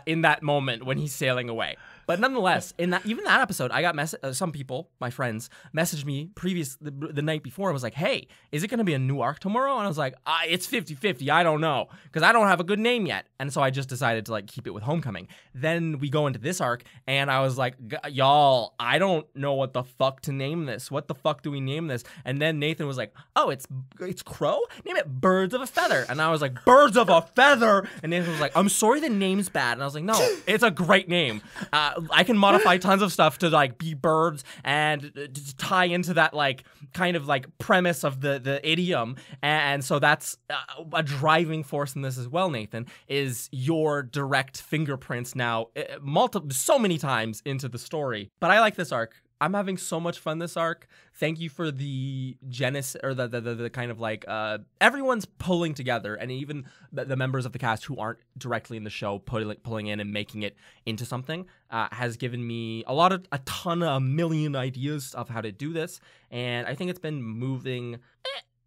in that moment when he's sailing away. But nonetheless, in that episode, I got some people, my friends, messaged me the night before and was like, hey, is it going to be a new arc tomorrow? And I was like, it's 50-50. I don't know, because I don't have a good name yet. And so I just decided to like keep it with Homecoming. Then we go into this arc, and I was like, y'all, I don't know what the fuck to name this. What the fuck do we name this? And then Nathan was like, oh, it's Crow? Name it Birds of a Feather. And I was like, Birds of a Feather? And Nathan was like, I'm sorry the name's bad. And I was like, no, it's a great name. I can modify tons of stuff to like be birds and to tie into that like kind of like premise of the idiom, and so that's a driving force in this as well. Nathan, is your direct fingerprints now so many times into the story. But I like this arc. I'm having so much fun this arc. Thank you for the genesis, or the kind of like everyone's pulling together, and even the members of the cast who aren't directly in the show pulling in and making it into something has given me a million ideas of how to do this, and I think it's been moving.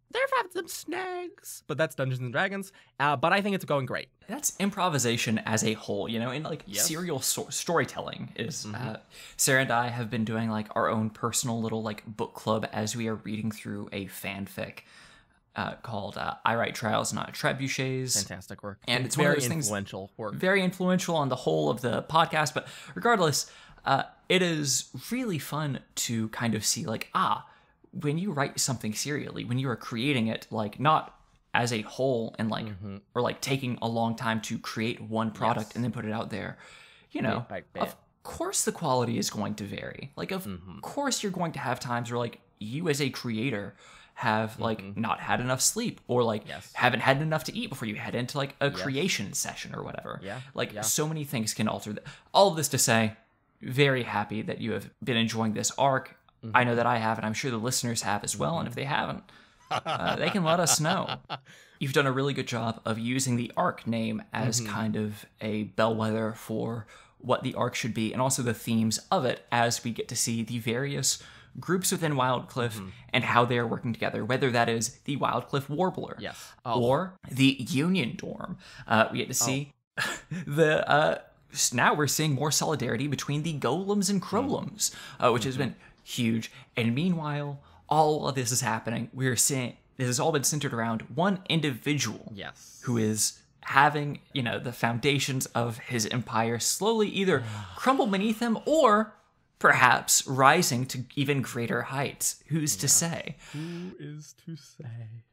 They've had some snags, but that's Dungeons and Dragons. But I think it's going great. That's improvisation as a whole, and like serial storytelling is. Sarah and I have been doing like our own personal little like book club as we are reading through a fanfic called I Write Trials, Not Trebuchets. Fantastic work. And it's very one of those influential work. Very influential on the whole of the podcast. But regardless, it is really fun to kind of see like, when you write something serially, when you are creating it, like not as a whole and like, or like taking a long time to create one product and then put it out there, of course the quality is going to vary. Like, of course you're going to have times where like you as a creator have like not had enough sleep, or like haven't had enough to eat before you head into like a creation session or whatever. So many things can alter that. All of this to say, very happy that you have been enjoying this arc. I know that I have, and I'm sure the listeners have as well. And if they haven't, they can let us know. You've done a really good job of using the arc name as kind of a bellwether for what the arc should be and also the themes of it as we get to see the various groups within Wildcliff and how they are working together, whether that is the Wildcliff Warbler Yes. or the Union Dorm. We get to see now we're seeing more solidarity between the Golems and Crowlems, which has been huge. And meanwhile, all of this is happening. We're seeing this has all been centered around one individual Yes. who is having, the foundations of his empire slowly either crumble beneath him or perhaps rising to even greater heights. Who's to say? Who is to say?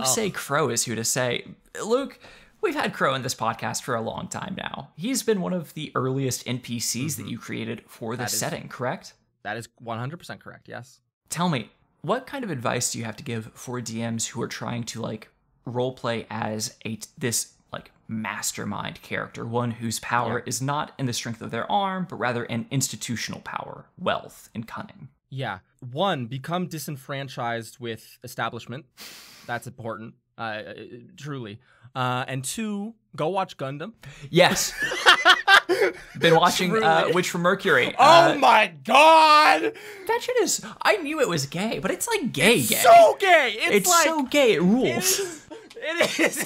Say Crow is who to say. Luke, we've had Crow in this podcast for a long time now. He's been one of the earliest NPCs that you created for this setting, correct? That is 100% correct, yes. Tell me, what kind of advice do you have to give for DMs who are trying to roleplay as this mastermind character, one whose power is not in the strength of their arm, but rather in institutional power, wealth, and cunning? Yeah. 1, become disenfranchised with establishment. That's important, truly. And 2, go watch Gundam. Yes. Been watching Witch from Mercury. Oh my god! That shit is... I knew it was gay, but it's gay. So gay! It's so gay, it rules. It is.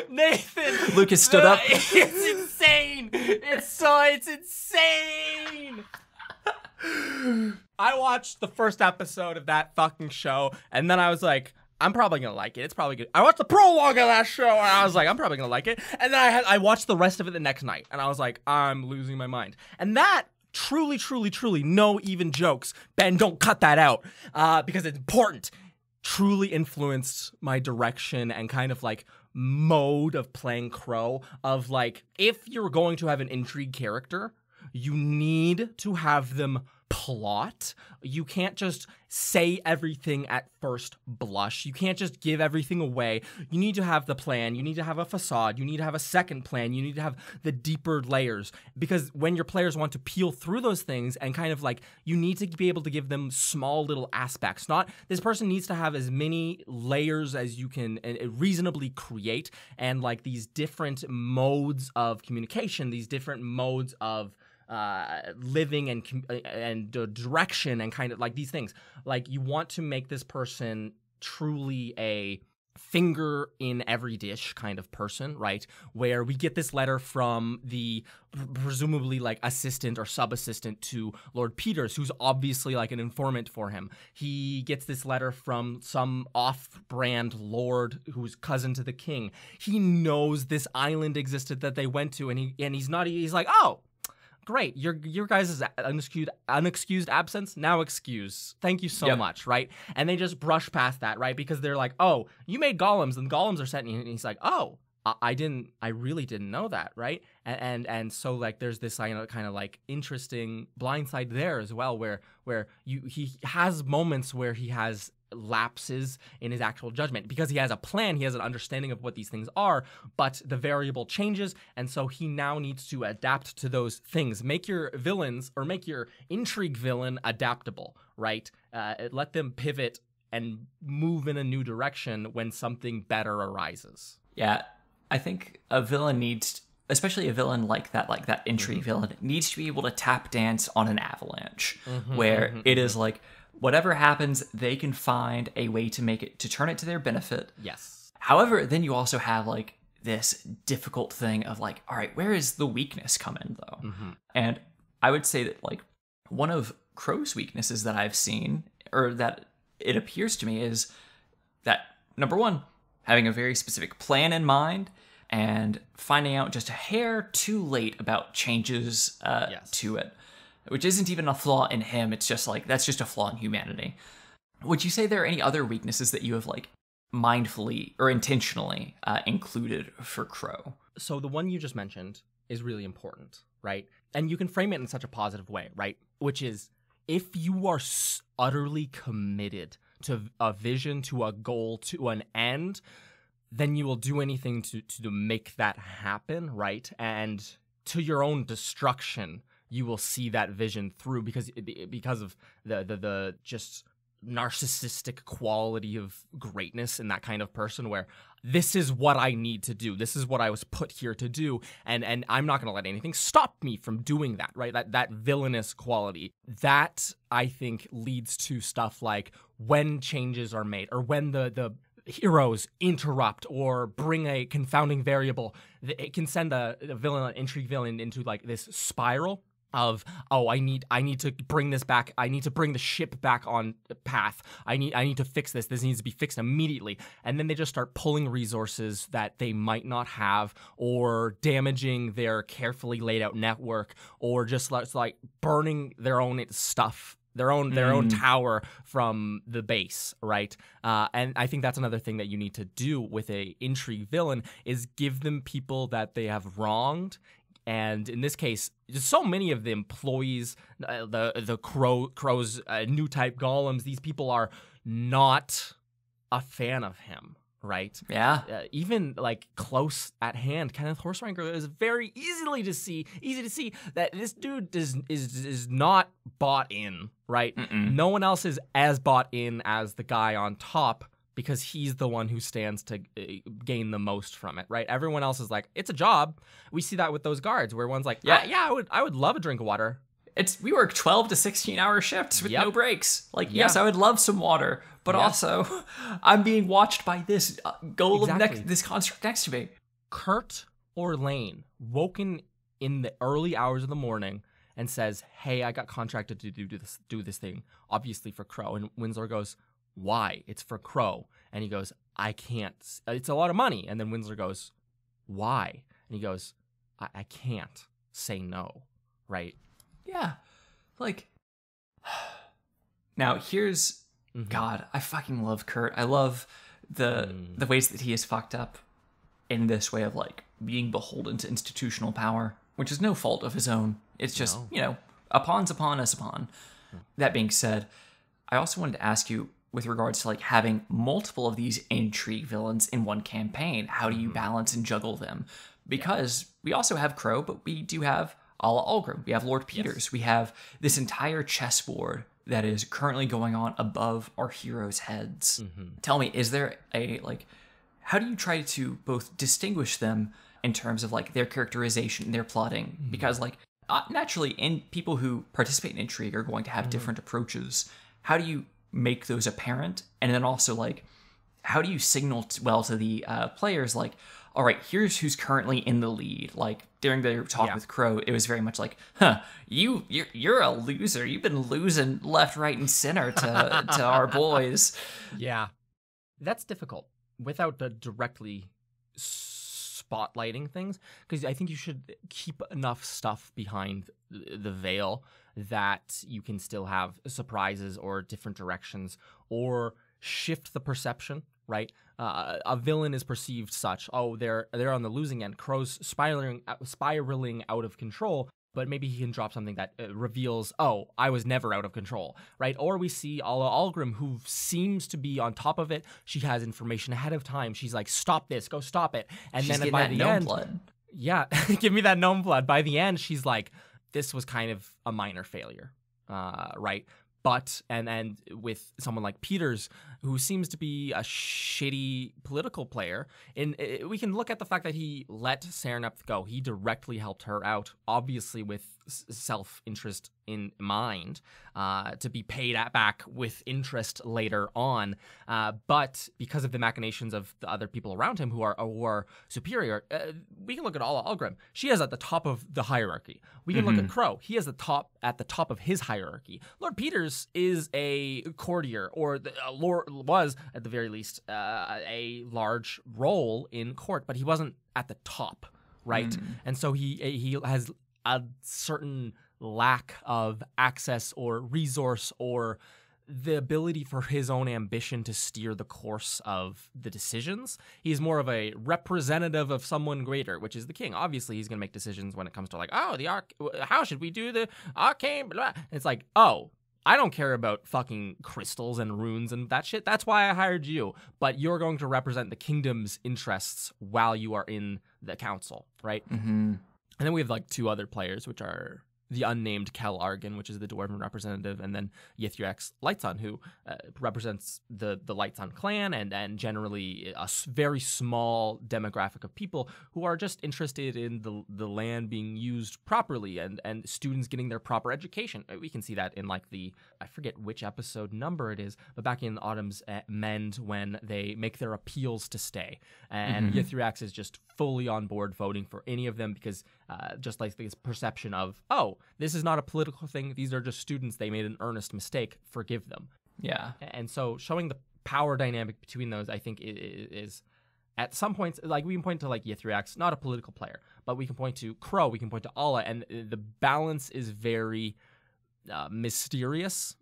Nathan. Lucas stood up. It's insane. It's insane. I watched the first episode of that fucking show, and then I was like, I'm probably gonna like it. It's probably good. I watched the prologue of that show, and I was like, I'm probably gonna like it. And then I watched the rest of it the next night, and I was like, I'm losing my mind. And that truly, no even jokes. Ben, don't cut that out because it's important. Truly influenced my direction and kind of mode of playing Crow of if you're going to have an intrigue character, you need to have them plot. You can't just say everything at first blush. You can't just give everything away. You need to have the plan. You need to have a facade. You need to have a second plan. You need to have the deeper layers, because when your players want to peel through those things and kind of you need to be able to give them small little aspects. Not this person needs to have as many layers as you can reasonably create, and these different modes of communication, these different modes of living and direction and kind of these things. You want to make this person truly a finger in every dish kind of person, right? Where we get this letter from the presumably assistant or sub-assistant to Lord Peters, who's obviously an informant for him. He gets this letter from some off-brand lord who's cousin to the king. He knows this island existed that they went to, and he's like, oh, great, your guys' unexcused absence now excuse. Thank you so much, right? And they just brush past that, right? Because they're like, oh, you made golems, and golems are sent, and he's like, oh, I really didn't know that, right? And so there's this kind of interesting blindside there as well, where he has moments where he has lapses in his actual judgment because he has a plan, he has an understanding of what these things are, but the variable changes, and so he now needs to adapt to those things. Make your villains, or make your intrigue villain, adaptable, right? Let them pivot and move in a new direction when something better arises. Yeah, I think a villain needs, especially a villain like that intrigue villain, needs to be able to tap dance on an avalanche, where it is whatever happens, they can find a way to turn it to their benefit. Yes. However, then you also have this difficult thing of all right, where is the weakness come in though? And I would say that one of Crow's weaknesses that I've seen, or that it appears to me, is that number 1, having a very specific plan in mind and finding out just a hair too late about changes to it, which isn't even a flaw in him. It's just that's just a flaw in humanity. Would you say there are any other weaknesses that you have mindfully or intentionally included for Crow? So the one you just mentioned is really important, right? And you can frame it in such a positive way, right? Which is, if you are utterly committed to a vision, to a goal, to an end, then you will do anything to make that happen, right? And to your own destruction, you will see that vision through because of the just narcissistic quality of greatness in that kind of person where this is what I need to do. This is what I was put here to do. And I'm not going to let anything stop me from doing that, right? That villainous quality. That, I think, leads to stuff like when changes are made or when the heroes interrupt or bring a confounding variable. It can send a villain, an intrigue villain, into like this spiral of, oh, I need to bring this back. I need to bring the ship back on path. I need to fix this. This needs to be fixed immediately. And then they just start pulling resources that they might not have, or damaging their carefully laid out network, or just like burning their own stuff, their own tower from the base, right? And I think that's another thing that you need to do with a intrigue villain is give them people that they have wronged. And in this case, so many of the employees, the crows, new type golems, these people are not a fan of him, right? Yeah. Even like close at hand, Kenneth Horseranger is very easy to see that this dude is not bought in, right? No one else is as bought in as the guy on top, because he's the one who stands to gain the most from it, right? Everyone else is like, it's a job. We see that with those guards, where one's like, yeah, I would love a drink of water. We work 12 to 16-hour shifts with no breaks. Like, yes, I would love some water, but also I'm being watched by this golem, this construct next to me. Kurt or Lane, woken in the early hours of the morning, and says, hey, I got contracted to do this thing, obviously for Crow. And Winslow goes, why? It's for Crow. And he goes, I can't. It's a lot of money. And then Winslow goes, why? And he goes, I can't say no, right? Yeah. Like, now here's, God, I fucking love Kurt. I love the ways that he is fucked up in this way of like being beholden to institutional power, which is no fault of his own. It's just, a pawn's a pawn is a pawn. That being said, I also wanted to ask you, with regards to like having multiple of these intrigue villains in one campaign, how do you balance and juggle them? Because we also have Crow, but we do have Alla Algrim. We have Lord Peters. We have this entire chessboard that is currently going on above our heroes' heads. Tell me, is there how do you try to both distinguish them in terms of like their characterization, their plotting? Because like naturally, people who participate in intrigue are going to have different approaches. How do you make those apparent? And then also like, how do you signal well to the players, like, all right, here's who's currently in the lead? Like during the talk with Crow, it was very much like, you're a loser. You've been losing left, right, and center to our boys. Yeah, that's difficult without directly spotlighting things, because I think you should keep enough stuff behind the veil that you can still have surprises or different directions, or shift the perception, right? A villain is perceived such, oh, they're on the losing end. Crow's spiraling out of control, but maybe he can drop something that reveals, oh, I was never out of control, right? Or we see Alla Algrim, who seems to be on top of it. She has information ahead of time. She's like, stop this, go stop it. And she's then by the end, blood. Yeah, give me that gnome blood. By the end, she's like, this was kind of a minor failure, right? But, and with someone like Peters, who seems to be a shitty political player, we can look at the fact that he let Serenep go. He directly helped her out, obviously with self-interest in mind, to be paid back with interest later on. But because of the machinations of the other people around him who are superior, we can look at Alla Algrim. She is at the top of the hierarchy. We can look at Crow. He is at the top of his hierarchy. Lord Peters is a courtier, or was at the very least a large role in court, but he wasn't at the top, right? And so he has a certain lack of access or resource or the ability for his own ambition to steer the course of the decisions. He's more of a representative of someone greater, which is the king. Obviously, he's going to make decisions when it comes to like, oh, how should we do the arcane? Blah. It's like, oh, I don't care about fucking crystals and runes and that shit. That's why I hired you. But you're going to represent the kingdom's interests while you are in the council, right? And then we have like two other players, which are the unnamed Kel Argan, which is the Dwarven representative, and then Yithriax Lightsun, who represents the Lightsun clan and generally a very small demographic of people who are just interested in the land being used properly and students getting their proper education. We can see that in like I forget which episode number it is, but back in Autumn's Mend when they make their appeals to stay. And Yithriax is just fully on board voting for any of them because just like this perception of, oh, this is not a political thing. These are just students. They made an earnest mistake. Forgive them. Yeah. And so showing the power dynamic between those, I think, is at some points, like we can point to like Yithriax, not a political player, but we can point to Crow, we can point to Alla, and the balance is very mysterious.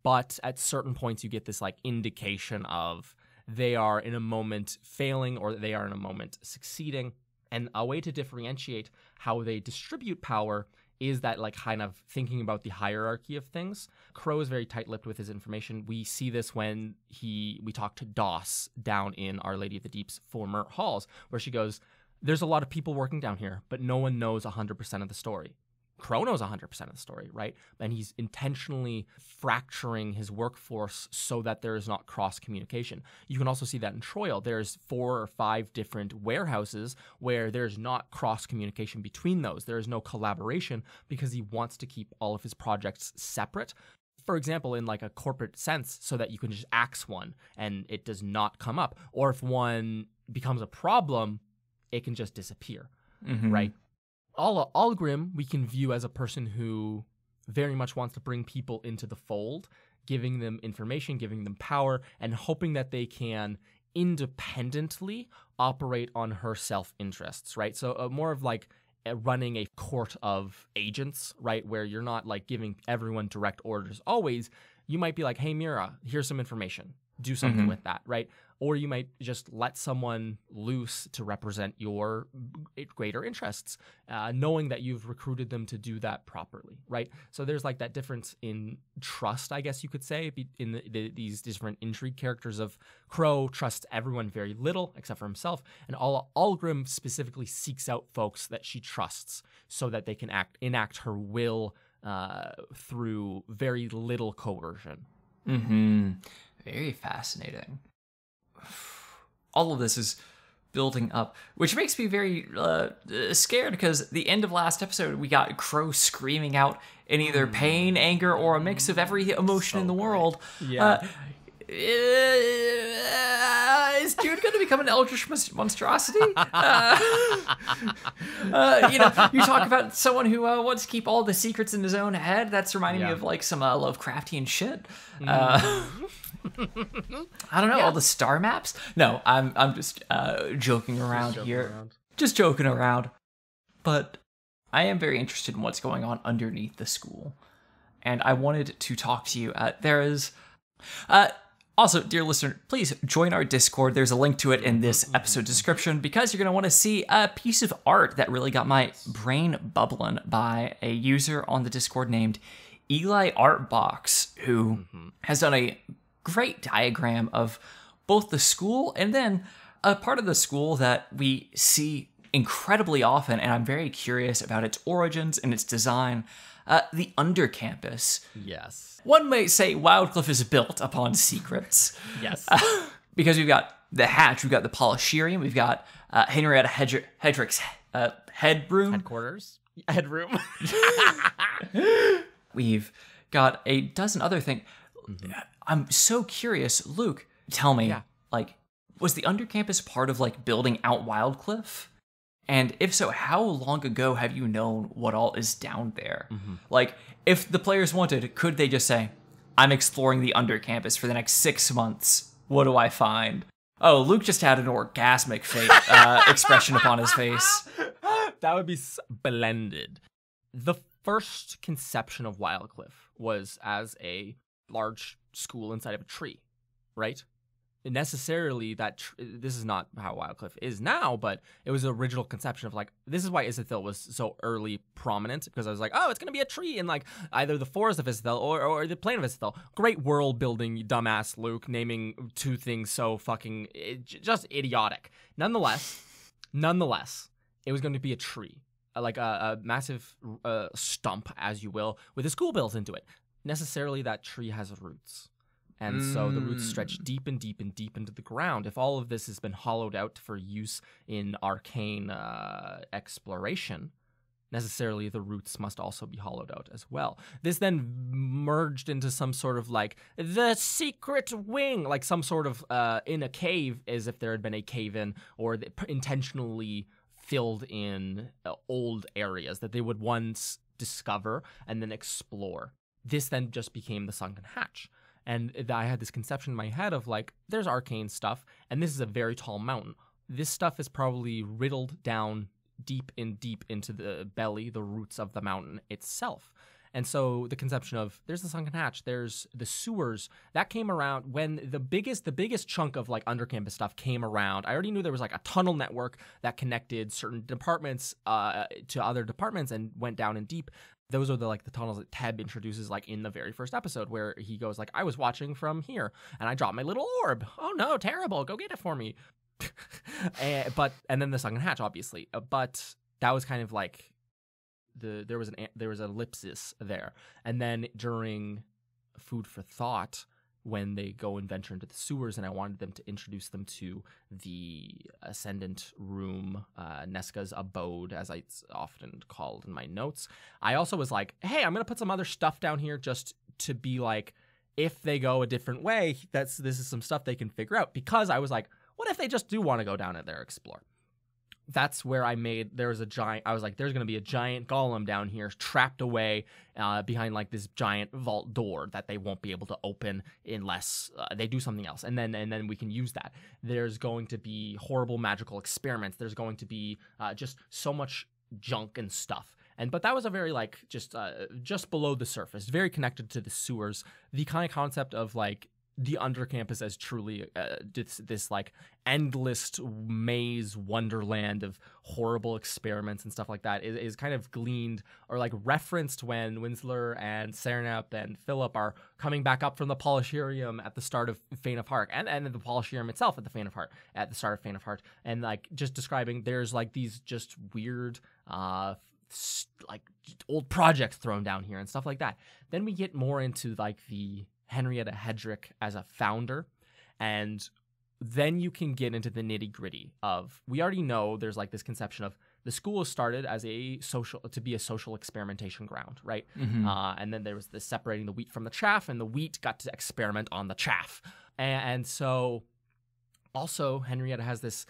But at certain points, you get this like indication of they are in a moment failing or they are in a moment succeeding. And a way to differentiate how they distribute power is that like kind of thinking about the hierarchy of things. Crow is very tight-lipped with his information. We see this when we talk to Doss down in Our Lady of the Deep's former halls, where she goes, there's a lot of people working down here, but no one knows 100% of the story. Crow knows 100% of the story, right? And he's intentionally fracturing his workforce so that there is not cross-communication. You can also see that in Troil. There's 4 or 5 different warehouses where there's not cross-communication between those. There is no collaboration because he wants to keep all of his projects separate. For example, in like a corporate sense, so that you can just axe one and it does not come up. Or if one becomes a problem, it can just disappear, right? Algrim we can view as a person who very much wants to bring people into the fold, giving them information, giving them power, and hoping that they can independently operate on her self-interests, right? So more of like running a court of agents, right? Where you're not like giving everyone direct orders always. You might be like, hey, Mira, here's some information. Do something with that, right? Or you might just let someone loose to represent your greater interests, knowing that you've recruited them to do that properly, right? So there's like that difference in trust, I guess you could say, in these different intrigue characters of Crow trusts everyone very little except for himself, and Algrim specifically seeks out folks that she trusts so that they can enact her will through very little coercion. Very fascinating. All of this is building up, which makes me very scared because the end of last episode, we got Crow screaming out in either pain, anger, or a mix of every emotion in the world. Yeah. Is Jude going to become an eldritch monstrosity? You talk about someone who wants to keep all the secrets in his own head. That's reminding me of like some Lovecraftian shit. I don't know, all the star maps? No, I'm just joking around here. Just joking around. But I am very interested in what's going on underneath the school. And I wanted to talk to you. There is... Also, dear listener, please join our Discord. There's a link to it in this episode description because you're going to want to see a piece of art that really got my brain bubbling by a user on the Discord named Eli Artbox, who has done a great diagram of both the school and then a part of the school that we see incredibly often, and I'm very curious about its origins and its design, the Undercampus. Yes. One might say Wildcliff is built upon secrets. Yes. Because we've got the Hatch, we've got the Polishirium, we've got Henrietta Hedrick's headroom. Headquarters. Headroom. We've got a dozen other things. I'm so curious, Luke, tell me, like, was the Undercampus part of, like, building out Wildcliff? And if so, how long ago have you known what all is down there? Like, if the players wanted, could they just say, I'm exploring the Undercampus for the next 6 months. What do I find? Oh, Luke just had an orgasmic expression upon his face. That would be blended. The first conception of Wildcliff was as a large school inside of a tree, right? Necessarily this is not how Wildcliff is now, but it was the original conception of like, this is why Isethyll was so early prominent, because I was like, oh, it's going to be a tree in like either the forest of Isethyll or the plain of Isethyll. Great world building, you dumbass Luke, naming two things so fucking just idiotic. Nonetheless, it was going to be a tree. like a massive stump, as you will, with a school built into it. Necessarily, that tree has roots. And so the roots stretch deep and deep and deep into the ground. If all of this has been hollowed out for use in arcane exploration, necessarily the roots must also be hollowed out as well. This then merged into some sort of like the secret wing, like some sort of in a cave, as if there had been a cave-in or intentionally filled in old areas that they would once discover and then explore. This then just became the Sunken Hatch. And I had this conception in my head of like, there's arcane stuff, and this is a very tall mountain. This stuff is probably riddled down deep into the belly, the roots of the mountain itself. And so the conception of there's the Sunken Hatch, there's the sewers, that came around when the biggest chunk of like undercampus stuff came around. I already knew there was like a tunnel network that connected certain departments to other departments and went down in deep. Those are the tunnels that Teb introduces like in the very first episode, where he goes like, I was watching from here and I dropped my little orb. Oh no, terrible. Go get it for me. and then the Sunken Hatch, obviously. But that was kind of like there was an ellipsis there. And then during Food for Thought, when they go and venture into the sewers, and I wanted them to introduce them to the Ascendant Room, Nesca's abode, as it's often called in my notes. I also was like, hey, I'm going to put some other stuff down here just to be like, if they go a different way, this is some stuff they can figure out. Because I was like, what if they just do want to go down there, explore? That's where I was like, there's going to be a giant golem down here trapped away behind like this giant vault door that they won't be able to open unless they do something else. And then we can use that. There's going to be horrible magical experiments. There's going to be just so much junk and stuff. But that was a very like just below the surface, very connected to the sewers. The kind of concept of like the undercampus as truly this like endless maze wonderland of horrible experiments and stuff like that is kind of gleaned or like referenced when Winsler and Serenap and Philip are coming back up from the Polisharium at the start of Fane of Heart, and the Polisharium itself at the Fane of Heart, at the start of Fane of Heart, and like just describing there's like these just weird like old projects thrown down here and stuff like that. Then we get more into like the Henrietta Hedrick as a founder, and then you can get into the nitty-gritty of, we already know there's like this conception of the school was started as to be a social experimentation ground, right? Mm-hmm. And then there was this separating the wheat from the chaff, and the wheat got to experiment on the chaff. And so also Henrietta has this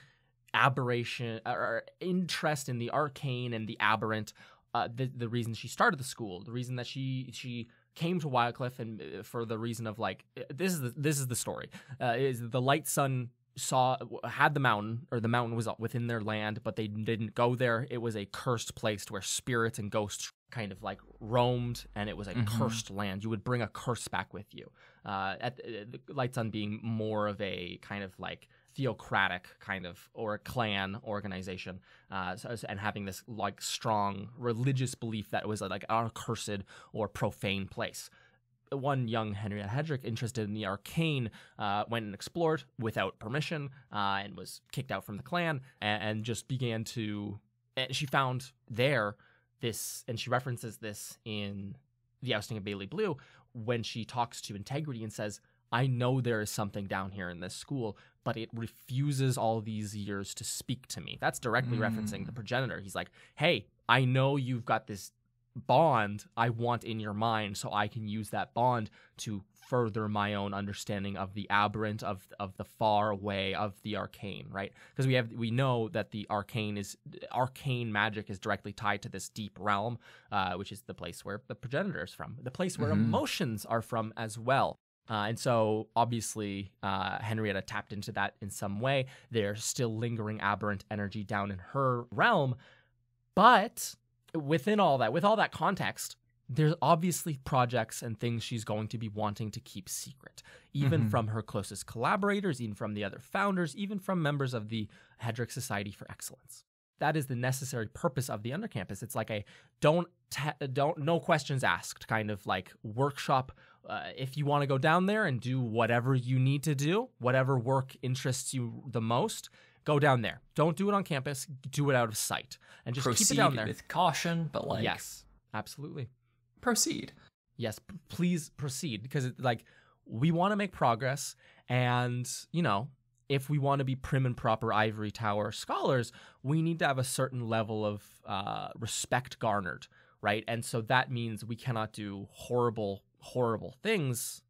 aberration or interest in the arcane and the aberrant. The reason she started the school, the reason that she came to Wildcliff, and for the reason of like, this is the story, is the Light Sun had the mountain, or the mountain was within their land, but they didn't go there. It was a cursed place where spirits and ghosts kind of like roamed, and it was a cursed land. You would bring a curse back with you. The Light Sun being more of a kind of like theocratic kind of, or a clan organization, and having this like strong religious belief that it was like an accursed or profane place. One young Henrietta Hedrick, interested in the arcane, went and explored without permission, and was kicked out from the clan, and just began to. She found there this, and she references this in The Ousting of Bailey Blue when she talks to Integrity and says, I know there is something down here in this school, but it refuses all these years to speak to me. That's directly referencing the progenitor. He's like, hey, I know you've got this bond I want in your mind, so I can use that bond to further my own understanding of the aberrant, of the far away, of the arcane, right? Because we know that the arcane magic is directly tied to this deep realm, which is the place where the progenitor is from, the place where emotions are from as well. And so, obviously, Henrietta tapped into that in some way. There's still lingering aberrant energy down in her realm. But within all that, with all that context, there's obviously projects and things she's going to be wanting to keep secret, even from her closest collaborators, even from the other founders, even from members of the Hedrick Society for Excellence. That is the necessary purpose of the undercampus. It's like a no questions asked kind of like workshop. If you want to go down there and do whatever you need to do, whatever work interests you the most, go down there. Don't do it on campus. Do it out of sight. And just Proceed keep it down there. with caution, but like Yes, absolutely. proceed. Yes, please proceed, because we want to make progress, and if we want to be prim and proper ivory tower scholars, we need to have a certain level of respect garnered, right? And so that means we cannot do horrible things,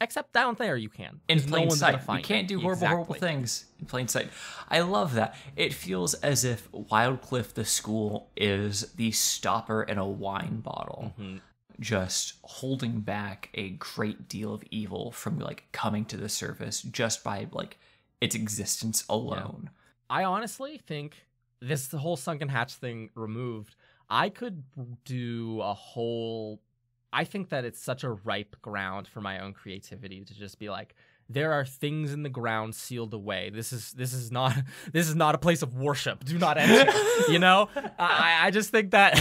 except down there you can. In 'Cause no plain one's gonna sight. You find can't it. do horrible Exactly. things in plain sight. I love that. It feels as if Wildcliff, the school, is the stopper in a wine bottle, Mhm. just holding back a great deal of evil from coming to the surface just by its existence alone. I honestly think the whole sunken hatch thing removed, I could do a whole. I think that it's such a ripe ground for my own creativity to just be like, there are things in the ground sealed away. This is not a place of worship. Do not enter. I just think that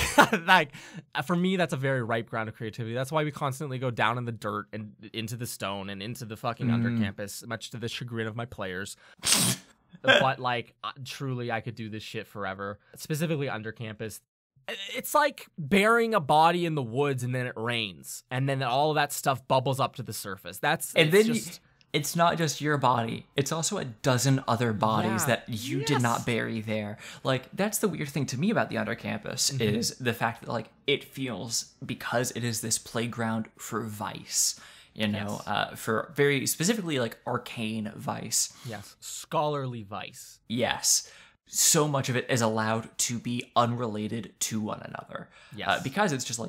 for me that's a very ripe ground of creativity. That's why we constantly go down in the dirt and into the stone and into the fucking under campus, much to the chagrin of my players. But truly, I could do this shit forever. Specifically under campus. It's like burying a body in the woods and then it rains and then all of that stuff bubbles up to the surface. It's not just your body. It's also a dozen other bodies Yeah. that you did not bury there. That's the weird thing to me about the undercampus is the fact that it feels, because it is this playground for vice, for very specifically arcane vice. Yes, scholarly vice. Yes. So much of it is allowed to be unrelated to one another. Yes. Because it's just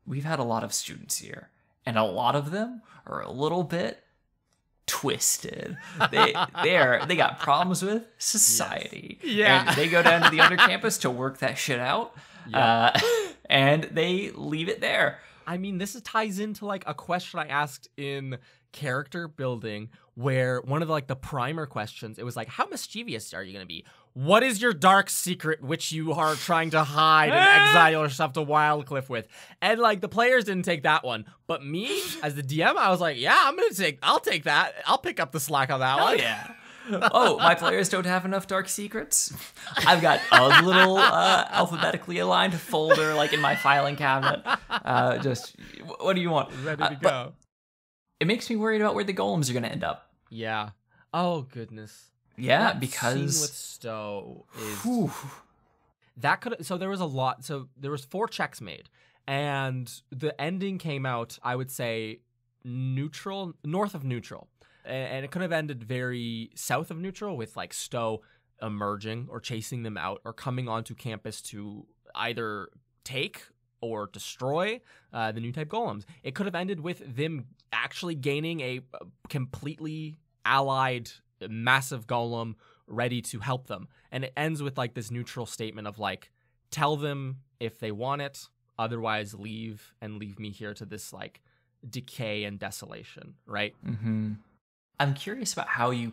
we've had a lot of students here, and a lot of them are a little bit twisted. They got problems with society. Yes. Yeah. And they go down to the undercampus to work that shit out. Yeah. And they leave it there. I mean, this ties into a question I asked in character building, where one of the primer questions, it was how mischievous are you going to be? What is your dark secret which you are trying to hide and exile yourself to Wildcliff with? And the players didn't take that one, but me as the DM, I was I'll take that. I'll pick up the slack on that one. Yeah. Oh, my players don't have enough dark secrets? I've got a little alphabetically aligned folder in my filing cabinet. What do you want? Ready to go. It makes me worried about where the golems are going to end up. Yeah. Oh goodness. Yeah, That because scene with Stowe is Whew. that could. So there was a lot. So there was 4 checks made, and the ending came out, I would say, neutral, north of neutral, and it could have ended very south of neutral with Stowe emerging or chasing them out or coming onto campus to either take or destroy the new type golems. It could have ended with them actually gaining a completely allied massive golem ready to help them. And it ends with this neutral statement of tell them if they want it, otherwise leave and leave me here to this decay and desolation, right? Mm-hmm. I'm curious about how you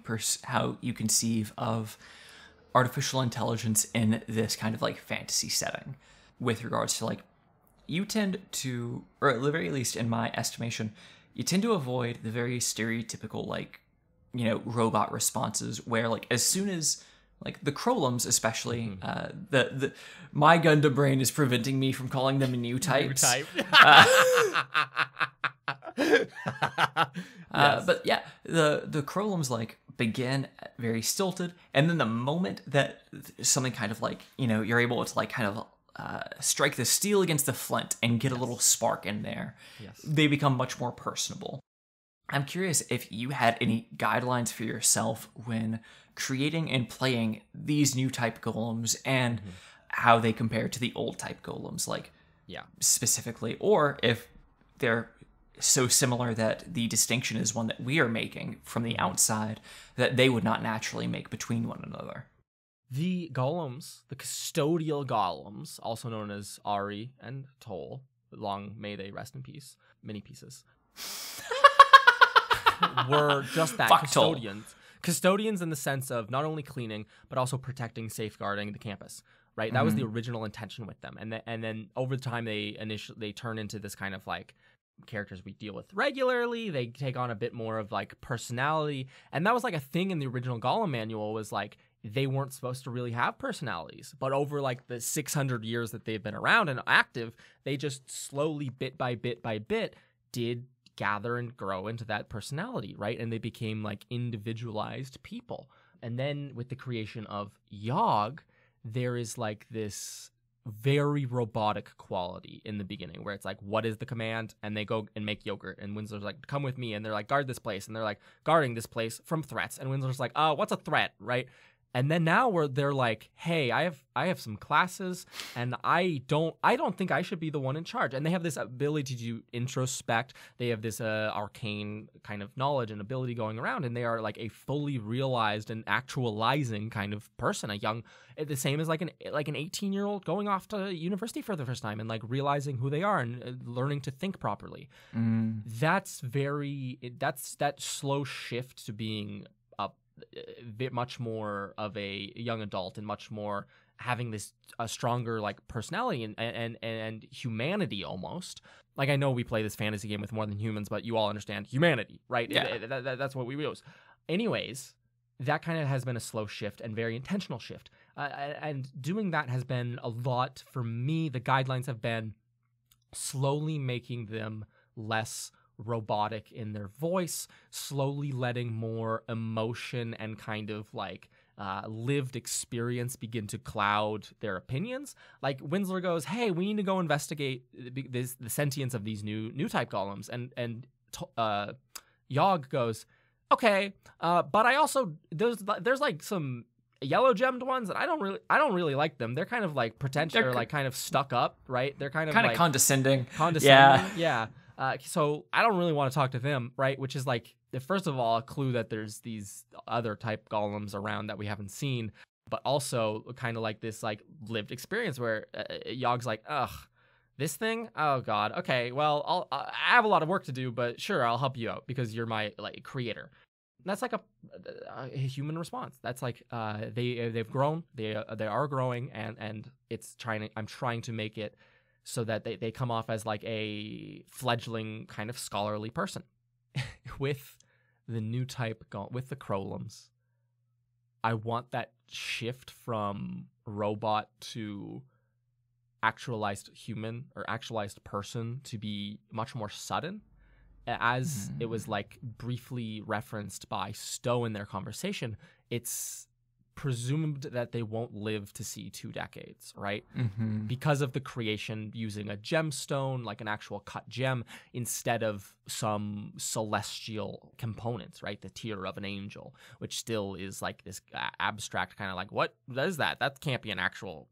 conceive of artificial intelligence in this kind of fantasy setting with regards to you tend to, or at the very least in my estimation, you tend to avoid the very stereotypical robot responses where as soon as the Krolums especially, the my Gundam brain is preventing me from calling them new types. But yeah, the Krolums begin very stilted, and then the moment that something kind of you're able to kind of strike the steel against the flint and get a little spark in there, they become much more personable. I'm curious if you had any guidelines for yourself when creating and playing these new type golems and how they compare to the old type golems, specifically, or if they're so similar that the distinction is one that we are making from the outside that they would not naturally make between one another. The golems, the custodial golems, also known as Ari and Toll, long may they rest in peace, many pieces, were just that, Fuck Toll. custodians. Custodians in the sense of not only cleaning, but also protecting, safeguarding the campus, right? That was the original intention with them. And then over time, they turn into this kind of characters we deal with regularly. They take on a bit more of like personality. And that was like a thing in the original Gollum manual, was like they weren't supposed to really have personalities. But over like the 600 years that they've been around and active, they just slowly, bit by bit, did gather and grow into that personality, right? And they became like individualized people. And then with the creation of Yogg, there is like this very robotic quality in the beginning where it's like, what is the command? And they go and make yogurt, and Winslow's like, come with me, and they're like, guard this place, and they're like, guarding this place from threats, and Winslow's like, oh, what's a threat, right? And then now where they're like, hey, I have some classes, and I don't think I should be the one in charge. And they have this ability to introspect. They have this arcane kind of knowledge and ability going around, and they are like a fully realized and actualizing kind of person. The same as like an 18-year-old going off to university for the first time and like realizing who they are and learning to think properly. That's that slow shift to being much more of a young adult and much more having a stronger like personality and humanity almost. Like, I know we play this fantasy game with more than humans, but you all understand humanity, right? Yeah. That's what we use. Anyways, that kind of has been a slow shift and very intentional shift. And doing that has been a lot for me. The guidelines have been slowly making them less robotic in their voice, slowly letting more emotion and kind of like lived experience begin to cloud their opinions. Like Winslow goes, hey, we need to go investigate the sentience of these new type golems, and Yogg goes, okay, but I also there's like some yellow gemmed ones, and I don't really like them. They're kind of like pretentious, or like kind of stuck up, right? They're kind of like condescending. Yeah. So I don't really want to talk to them, right? Which is like, first of all, a clue that there's these other type golems around that we haven't seen, but also kind of like this like lived experience where Yogg's like, ugh, this thing? Oh God. Okay, well, I have a lot of work to do, but sure, I'll help you out because you're my like creator. That's like a human response. That's like they've grown, they are growing, and I'm trying to make it so that they come off as like a fledgling kind of scholarly person. With the new type, with the Crowlems, I want that shift from robot to actualized human or actualized person to be much more sudden. As it was like briefly referenced by Stowe in their conversation, it's presumed that they won't live to see 2 decades, right? Because of the creation using a gemstone, like an actual cut gem, instead of some celestial components, right? The tear of an angel, which still is like this abstract kind of like, what is that? That can't be an actual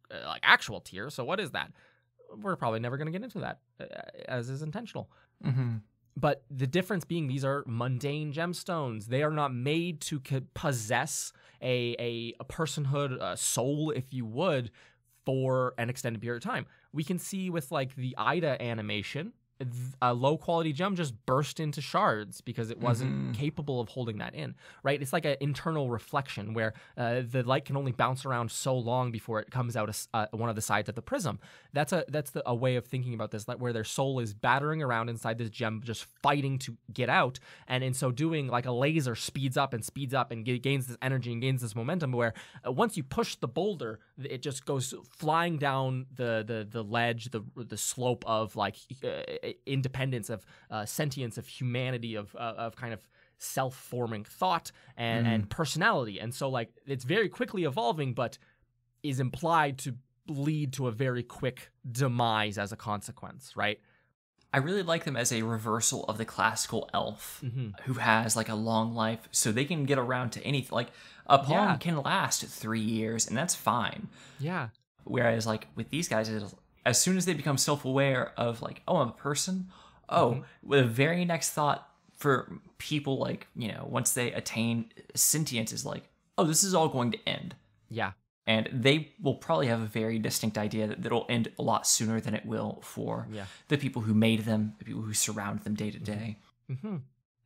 tear. So what is that? We're probably never going to get into that, as is intentional. But the difference being, these are mundane gemstones. They are not made to possess a personhood, a soul, if you would, for an extended period of time. We can see with like the Ida animation, a low quality gem just burst into shards because it wasn't capable of holding that in, right? It's like an internal reflection where the light can only bounce around so long before it comes out one of the sides of the prism. That's a way of thinking about this, like where their soul is battering around inside this gem, just fighting to get out, and in so doing, like a laser speeds up and gains this energy and gains this momentum. Where once you push the boulder, it just goes flying down the ledge, the slope of like independence, of sentience, of humanity, of kind of self-forming thought and personality. And so like it's very quickly evolving, but is implied to lead to a very quick demise as a consequence, right? I really like them as a reversal of the classical elf who has like a long life, so they can get around to anything. Like a poem can last 3 years, and that's fine. Yeah. Whereas like with these guys, as soon as they become self-aware of like, oh, I'm a person, the very next thought for people, like, you know, once they attain sentience, is like, oh, this is all going to end. Yeah. And they will probably have a very distinct idea that it'll end a lot sooner than it will for the people who made them, the people who surround them day to day.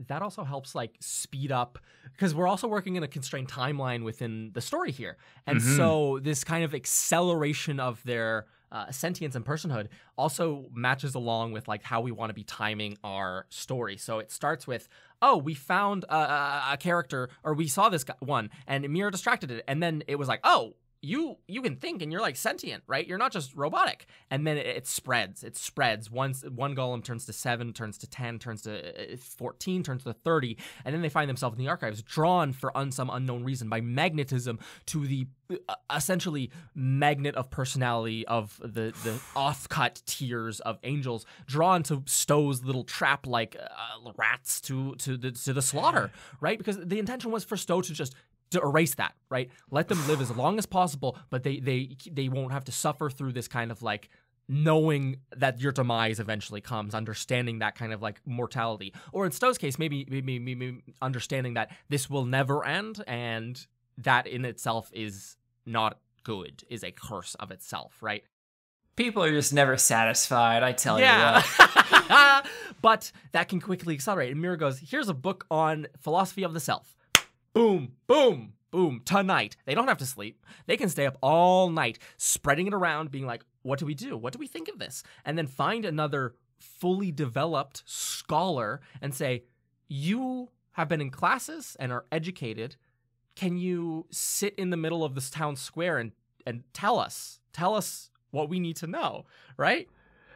That also helps like speed up, because we're also working in a constrained timeline within the story here. And so this kind of acceleration of their sentience and personhood also matches along with like how we want to be timing our story. So it starts with, oh, we found a character, or we saw this one, and Mira distracted it, and then it was like, oh, you can think, and you're like sentient, right? You're not just robotic. And then it spreads. It spreads. One golem turns to 7, turns to 10, turns to 14, turns to 30, and then they find themselves in the archives, drawn for some unknown reason by magnetism to the essentially magnet of personality of the off-cut tiers of angels, drawn to Stowe's little trap-like rats to the slaughter, right? Because the intention was for Stowe to erase that, right? Let them live as long as possible, but they won't have to suffer through this kind of like knowing that your demise eventually comes, understanding that kind of like mortality. Or in Stowe's case, maybe understanding that this will never end, and that in itself is not good, is a curse of itself, right? People are just never satisfied, I tell you what. But that can quickly accelerate. And Mira goes, here's a book on philosophy of the self. Boom, boom, boom, tonight. They don't have to sleep. They can stay up all night, spreading it around, being like, what do we do? What do we think of this? And then find another fully developed scholar and say, you have been in classes and are educated. Can you sit in the middle of this town square and tell us what we need to know, right?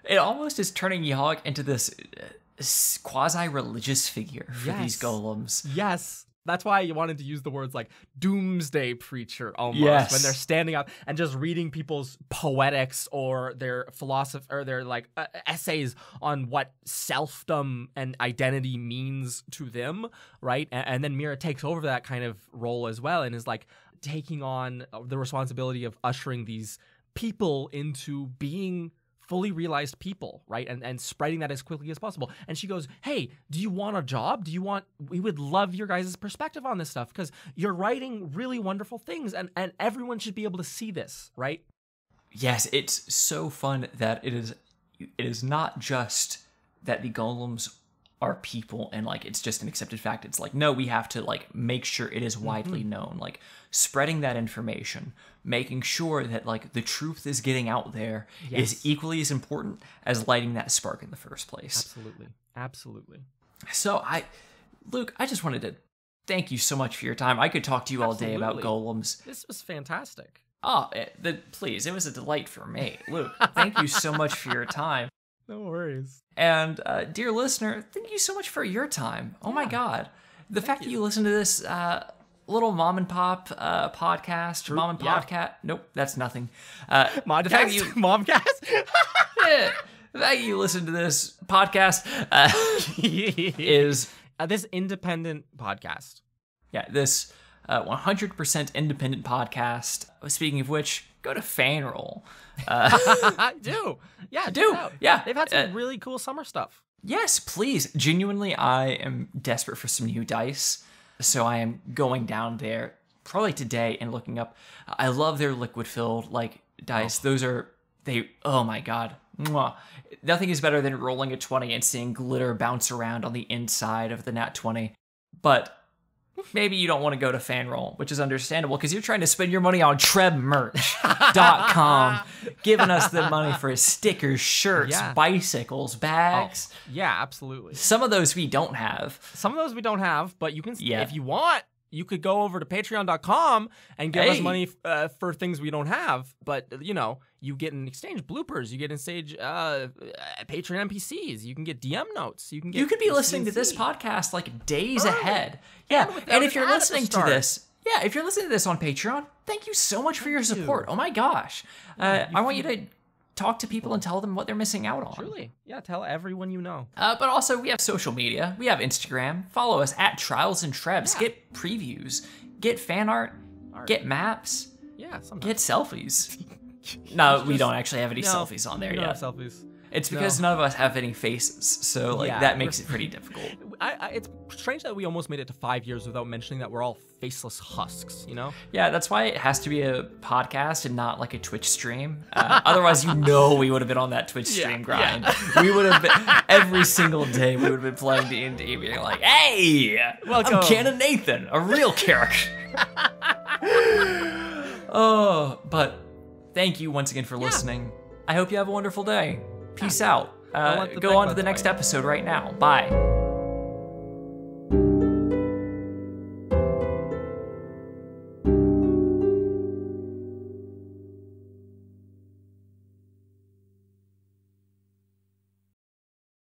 It almost is turning Yahg into this quasi-religious figure for these golems. Yes. That's why you wanted to use the words like doomsday preacher almost, when they're standing up and just reading people's poetics or their philosophy or their like essays on what selfdom and identity means to them, right? And then Mira takes over that kind of role as well and is like taking on the responsibility of ushering these people into being fully realized people, right? And spreading that as quickly as possible. And she goes, hey, do you want a job? We would love your guys' perspective on this stuff because you're writing really wonderful things and everyone should be able to see this, right? Yes, it's so fun that it is not just that the golems are people and like it's just an accepted fact. It's like, no, we have to like make sure it is widely known, like spreading that information, making sure that like the truth is getting out there is equally as important as lighting that spark in the first place. Absolutely. So Luke, I just wanted to thank you so much for your time. I could talk to you all day about golems. This was fantastic. Oh, please, it was a delight for me. Luke, thank you so much for your time. No worries. And dear listener, thank you so much for your time. Oh my God. The fact that you listen to this little mom and pop podcast, mom and podcast. Nope, that's nothing. Modcast? The fact that Momcast? Yeah, the fact that you listen to this podcast is... this independent podcast. Yeah, this 100% independent podcast. Speaking of which, go to Fanroll. Do. Yeah, do. Yeah. They've had some really cool summer stuff. Yes, please. Genuinely, I am desperate for some new dice. So I am going down there probably today and looking up. I love their liquid-filled like dice. Those are, oh my God. Mwah. Nothing is better than rolling a 20 and seeing glitter bounce around on the inside of the nat 20. But maybe you don't want to go to Fanroll, which is understandable because you're trying to spend your money on trebmerch.com, giving us the money for stickers, shirts, bicycles, bags. Oh, yeah, absolutely. Some of those we don't have. But you can, if you want, you could go over to patreon.com and give us money for things we don't have. But, you get in exchange bloopers. You get in stage Patreon NPCs. You can get DM notes. You could be listening to this podcast like days ahead. Yeah, and if you're listening to this, if you're listening to this on Patreon, thank you so much for your support. Oh my gosh. I want you to talk to people and tell them what they're missing out on. Truly. Yeah, tell everyone you know. But also, we have social media. We have Instagram. Follow us at Trials and Trebs. Yeah. Get previews. Get fan art. Get maps. Yeah, sometimes. Get selfies. No, we don't actually have any selfies on there yet. We don't have selfies. It's because none of us have any faces, so that makes it pretty difficult. It's strange that we almost made it to 5 years without mentioning that we're all faceless husks, Yeah, that's why it has to be a podcast and not like a Twitch stream. Otherwise, we would have been on that Twitch stream grind. Yeah. We would have been, every single day, we would have been playing D&D, being like, hey, welcome. I'm Canon Nathan, a real character. But... thank you once again for listening. I hope you have a wonderful day. Peace out. I want the Go on to Beckman the next toy. episode right now. Bye.